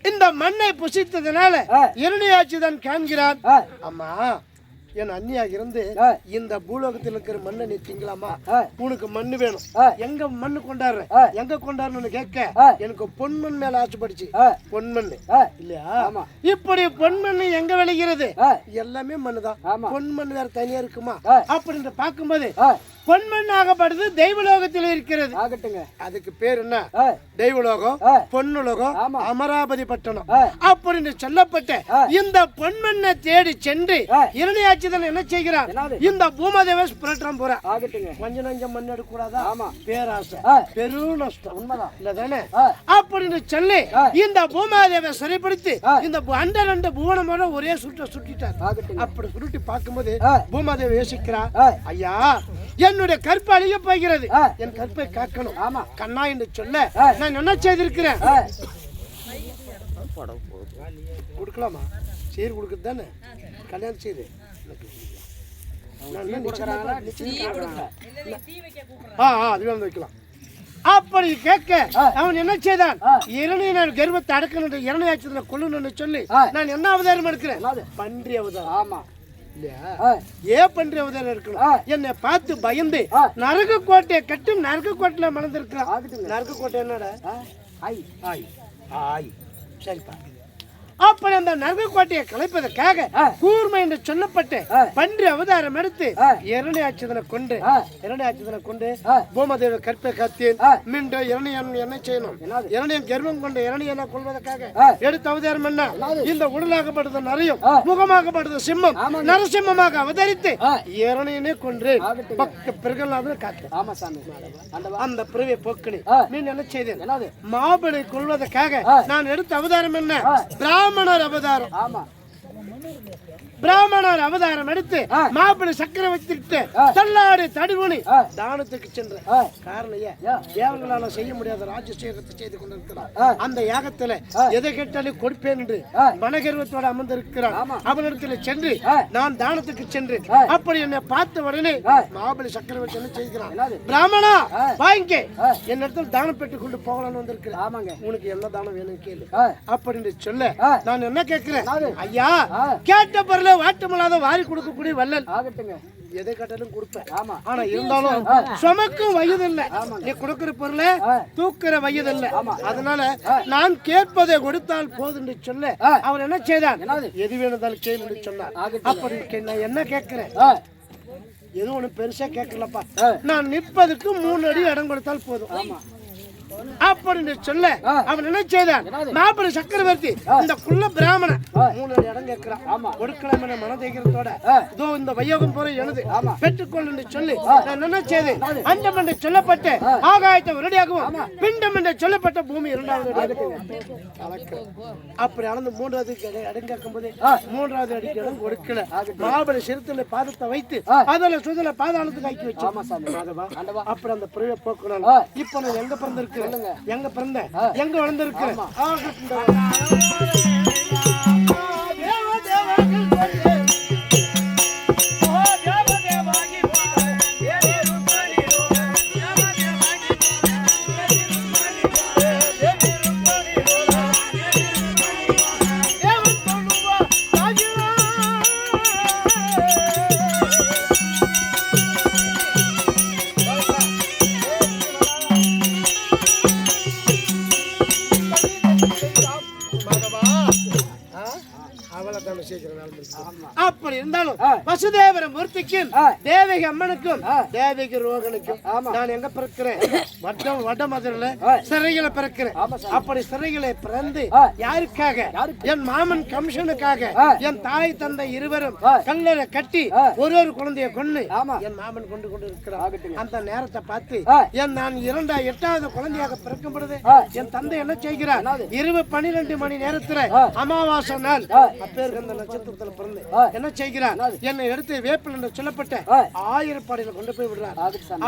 இந்த மண்ணை புசித்ததுனால இரணியாட்சி தான் காண்கிறான். அம்மா என் அண்ணியாக இருந்து இந்த பூலோகத்தில் இருக்கிற மண்ணை நீ திங்கலாமா? உனக்கு மண்ணு வேணும். எங்க மண்ணு கொண்டாடுற, எங்க கொண்டாடுறன்னு கேட்க எனக்கு பொன்மண் மேல ஆசைப்படுச்சு. பொன்மண்ணு இல்லையா? இப்படி பொன்மண்ணு எங்க விளைகிறது? எல்லாமே மண்ணுதான். பொன்மண் வேற தனியா இருக்குமா? அப்படின்னு பார்க்கும்போது பொன்மண் ஆகப்படுது தெய்வலோகத்தில் இருக்கிறது. அதுக்கு பேர் என்ன? தெய்வலோகம், பொன்னுலோகம், அமராவதி பட்டணம் அப்படின்னு சொல்லப்பட்ட இந்த பொன்மண்ணை தேடி சென்று இரணியாட்சிதன் என்ன செய்கிறான்? இந்த பூமாதேவி புரட்டம் போற கொஞ்சம் நஞ்சம் மண் எடுக்க கூடாதா? பேராசை பெரும் நஷ்டம். உண்மைதான் இல்லதானே? அப்படின்னு சொல்லி இந்த பூமாதேவை சிறைப்படுத்தி இந்த அண்ட புவனமோட ஒரே சுட்டிட்டார். அப்படி சுருட்டி பார்க்கும்போது பூமாதேவி யோசிக்கிறா, ஐயா என்னுடைய கற்பு அழிய போகிறது, என் கற்பை காக்கணும். கண்ணா என்று சொல்ல நான் என்ன செய்திருக்கிறேன்? கொடுக்கலாமா? சீர் கொடுக்குறது தானே கல்யாணம் செய்து வைக்கலாம். அப்படி கேட்க அவன் என்ன செய்தான்? இரணியன் கர்வத்தை அடக்கணும், இரணையாட்சி கொள்ளணும்னு சொல்லி நான் என்ன அவதாரம் எடுக்கிறேன்? பன்றி அவதாரம். ஏன் பன்றி அவதாரம் இருக்கணும்? என்னை பார்த்து பயந்து நரக கோட்டையை கட்டி நரக கோட்டையில மணந்திருக்கிறான். நரக கோட்டை என்னடா? சரிப்பா. அப்படி அந்த நரகக்கோட்டையை கலைப்பதற்காக கூர்மை என்று சொல்லப்பட்டு பன்றி அவதாரம் எடுத்து இரணியாட்சிதனை கொண்டு பூமதேவி கற்பை காத்தேன் மீண்டும் இரணியன் என்ன செய்யணும்? இரணியன் கர்வம் கொண்டு இரணியனை கொள்வதற்காக எடுத்த அவதாரம் என்ன? இந்த உடலாகப்படுத்த நரையும் முகமாகப்படுத்த சிம்மம் நரசிம்மமாக அவதரித்து இரணியனே கொன்று பிறகு காத்து அந்த பிறவியை போக்கினி மீன் என்ன செய்தேன்? மாபலை கொள்வதற்காக நான் எடுத்த அவதாரம் என்ன? பிராமணர் அவதாரம். பிராமணர் அவதாரம் எடுத்து மாப்பிள்ளை சக்கரவர்த்திட்டு தள்ளாடு தடுவணி தானத்துக்கு சென்ற காரணம் தேவங்களால செய்ய முடியாத ராஜசேகரத்தை செய்து கொண்டிருக்கிறார். அந்த யாகத்துல எதை கேட்டாலும் கொடுப்பேன் என்று மனகர்வத்தோட அமர்ந்திருக்கிறார். அவனிடத்துல சென்று நான் தானத்துக்கு சென்று அப்படி என்னை பார்த்த உடனே மாப்பிள்ளை சக்கரவர்த்தி என்ன செய்கிறான்? பிராமணா வாங்கிக்க, என்னிடத்தில் தானம் பெற்று கொண்டு போகலான்னு வந்திருக்கிறேன். உனக்கு என்ன தானம் வேணும் கேளு அப்படின்னு சொல்ல நான் என்ன கேட்கிறேன்? ஐயா கேட்ட பொருளை வாட்டமில்லாத வாரி கொடுக்கக்கூடிய வள்ளல். எதை கேட்டாலும் கொடுப்பேன். ஆனா இருந்தாலும் சுமக்கும் வயது இல்ல, நீ கொடுக்கிற பொருளை தூக்குற வயது இல்ல. அதனால நான் கேட்பதை கொடுத்தால் போதும் சொல்ல அவன் என்ன செய்தான்? எது வேணும்னாலும் கேள்வி சொன்னார். அப்படி நான் என்ன கேட்கிறேன்? எதுவும் ஒண்ணு பெருசா கேட்கலப்பா, நான் நிற்பதுக்கு 3 அடி இடம் கொடுத்தால் போதும் அப்படின்னு சொல்ல அவன் என்ன செய்தான்? மாப்பிள்ளை சக்கரவர்த்தி இந்த குள்ள பிராமணன் 3 இடம் கேட்கிறான். கொடுக்கலாம மனதைக்கிறதோட இதோ இந்த வையோகம் போற எழுது பெற்றுக்கொள் என்று சொல்லி நான் என்ன செய்தேன்? அண்டம் என்று சொல்லப்பட்ட ஆகாயத்தை உரடியாகவும் பிண்டம் என்று சொல்லப்பட்ட பூமி 2வது அப்படி அளந்து 3வது இடம் கேட்கும் போது 3வது அடிக்கு இடம் கொடுக்கல. மாப்பிள்ளை சிறுத்துல பாதத்தை வைத்து அதுல சுதல பாதாளத்துக்கு ஆக்கி வச்சு அப்படி அந்த பிரிவை போக்கணும். இப்ப நான் எங்க பிறந்திருக்கிறேன்? எங்க பிறந்த எங்க வளர்ந்திருக்கிறேன்? அப்படி இருந்தாலும் வசுதேவர மூர்த்திக்கும் தேவகி அம்மனுக்கும் தேவகி ரோகனுக்கும் நான் எங்க பிறக்கிறேன்? வட மதுரையில சிறைகளை பிறக்கிறேன். அப்படி சிறைகளை பிறந்து யாருக்காக? என் மாமன் கமிஷனுக்காக என் தாய் தந்தை இருவரும் கல்லறை கட்டி ஒரு குழந்தைய கொண்டு என் மாமன் கொண்டு இருக்கிறார். அந்த நேரத்தை பார்த்து நான் 8வது குழந்தையாக பிறக்கும் பொழுது என் தந்தை என்ன செய்கிறார்? 12 மணி நேரத்துல அமாவாசை நாள் அப்பேருக்கு அந்த நட்சத்திரத்துல பிறந்து என்ன செய்கிறார்? என்னை எடுத்து வேப்பில் என்று சொல்லப்பட்ட 1000 பாடியில கொண்டு போய் விடுறார்.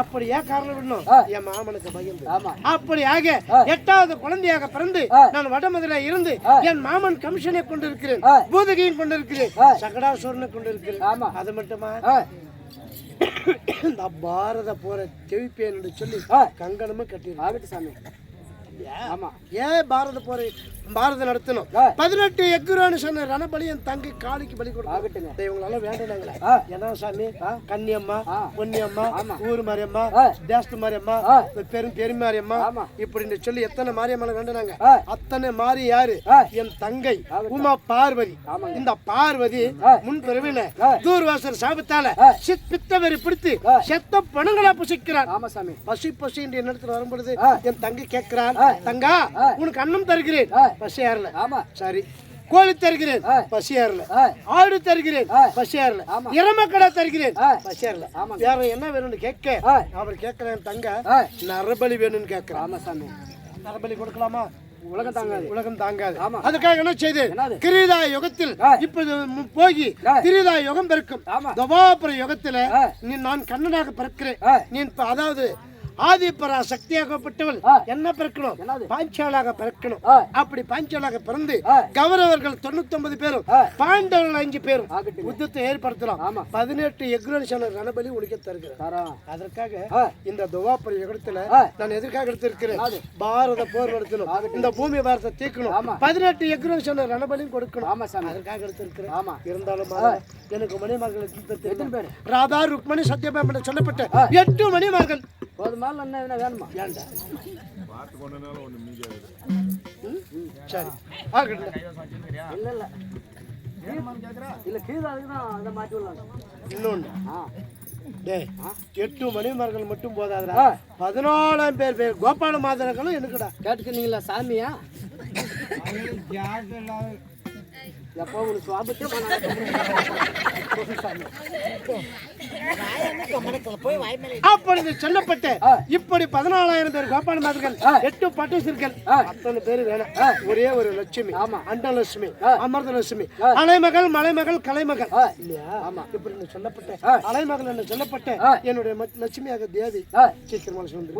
அப்படி ஏன் காரணம் விடணும்? என் மாமனுக்கு பயந்து. அப்படியாக 8வது குழந்தையாக பிறந்து நான் வடமதுரை இருந்து என் மாமன் கமிஷனை கொண்டிருக்கிறேன், பூதகியும் கொண்டிருக்கிறேன், சகடாசுரனை கொண்டிருக்கிறேன். அது மட்டுமா இந்த பாரத போற ஜெயிப்பேன் என்று சொல்லி கங்கணமும் கட்டி சாமி இல்லையா? ஆமா. ஏன் பாரதம் நடத்தணும்? 18 எக்குரான்னு சொன்ன ரணபலி என் தங்கை காளிக்கு பலி கொடுத்தாகட்டுங்க. இவங்களால வேண்டாங்களே என்ன சாமி? கன்னியம்மா, பொன்னியம்மா, ஊர் மாரியம்மா, தேசத்து மாரியம்மா, பெருமாரியம்மா, இப்படி சொல்லி எத்தனை மாரியம்மா வேண்டாங்க. அத்தனை மாறி யாரு? என் தங்கை உமா பார்வதி. இந்த பார்வதி முன்பிறவில தூர்வாசர் சாபத்தால பித்தவரி பிடித்து செத்த பணங்களா புசிக்கிறார். பசி பசி என்று என்னிடத்துல வரும்பொழுது என் தங்கை கேட்கிறான், தங்கா உனக்கு அன்னம் தருகிறேன், பசி ஏறல. சரி, கோழி தருகிறேன், பசி ஏறல. ஆடு தருகிறேன், பசி ஏறல. எருமக்கடை தருகிறேன், பசி ஏறல. வேற என்ன வேணும்னு கேட்க அவர் கேட்கிறேன், தங்க நரபலி வேணும்னு கேட்கிறேன். நரபலி கொடுக்கலாமா? உலகம் தாங்காது. அதுக்காக என்ன செய்து கிரீதா யுகத்தில் இப்போது போகி கிரீதா யுகம் பிறக்கும். துவாபர யுகத்துல நான் கண்ணனாக பிறக்கிறேன். நீ அதாவது ஆதிபரா சக்தியாகப்பட்டவள் என்ன பிறக்கணும்? பாஞ்சாலாக பிறக்கணும். அப்படி பாஞ்சாலாக பிறந்து கௌரவர்கள் 99 பேரும் பாண்டவர்கள் 5 பேரும் யுத்தத்தை ஏற்படுத்தலாம். 18 எக்ரோனிஷன ரணபலி ஒழிக்க தருகிறேன். அதற்காக இந்த துவாபர யுகத்துல நான் எதற்காக எடுத்திருக்கிறேன்? பாரத போர் நடத்தணும், இந்த பூமி பாரத்தை தீர்க்கணும், 18 எக்ரோனிஷன ரணபலியும் கொடுக்கணும். அதற்காக எடுத்திருக்கிறேன். இருந்தாலும் எனக்கு மணிமார்கள் ராதா, ருக்மணி, சத்யபாமன் சொல்லப்பட்ட 8 மணிமார்கள் போதுமா? என்ன வேணுமா? ஏண்டா சரி இல்ல இல்ல இல்ல கீழே அதுதான் அதை மாற்றி விடலாம். இன்னொன்று 8 மணிமார்கள் மட்டும் போதாதுடா, 14 பேர் கோபால மாதர்களும் எனக்குடா. கேட்டுக்கிறீங்களா சாமியா? எப்போ உனக்கு சுவாபத்தே அப்பொழுது சொல்லப்பட்ட இப்படி 14,000 பேர் கோபால மாதர்கள், 8 பட்டேஸ்வர்கள், அத்தனை பேர் வேணும். ஒரே ஒரு லட்சுமி, அண்டலட்சுமி, அமிர்தலட்சுமி, அலைமகள், மலைமகள், கலைமகள் இல்லையா? இப்படி சொல்லப்பட்ட அலைமகள் என்று சொல்லப்பட்ட என்னுடைய லட்சுமியாக தேவி சீக்கிரமாக வந்து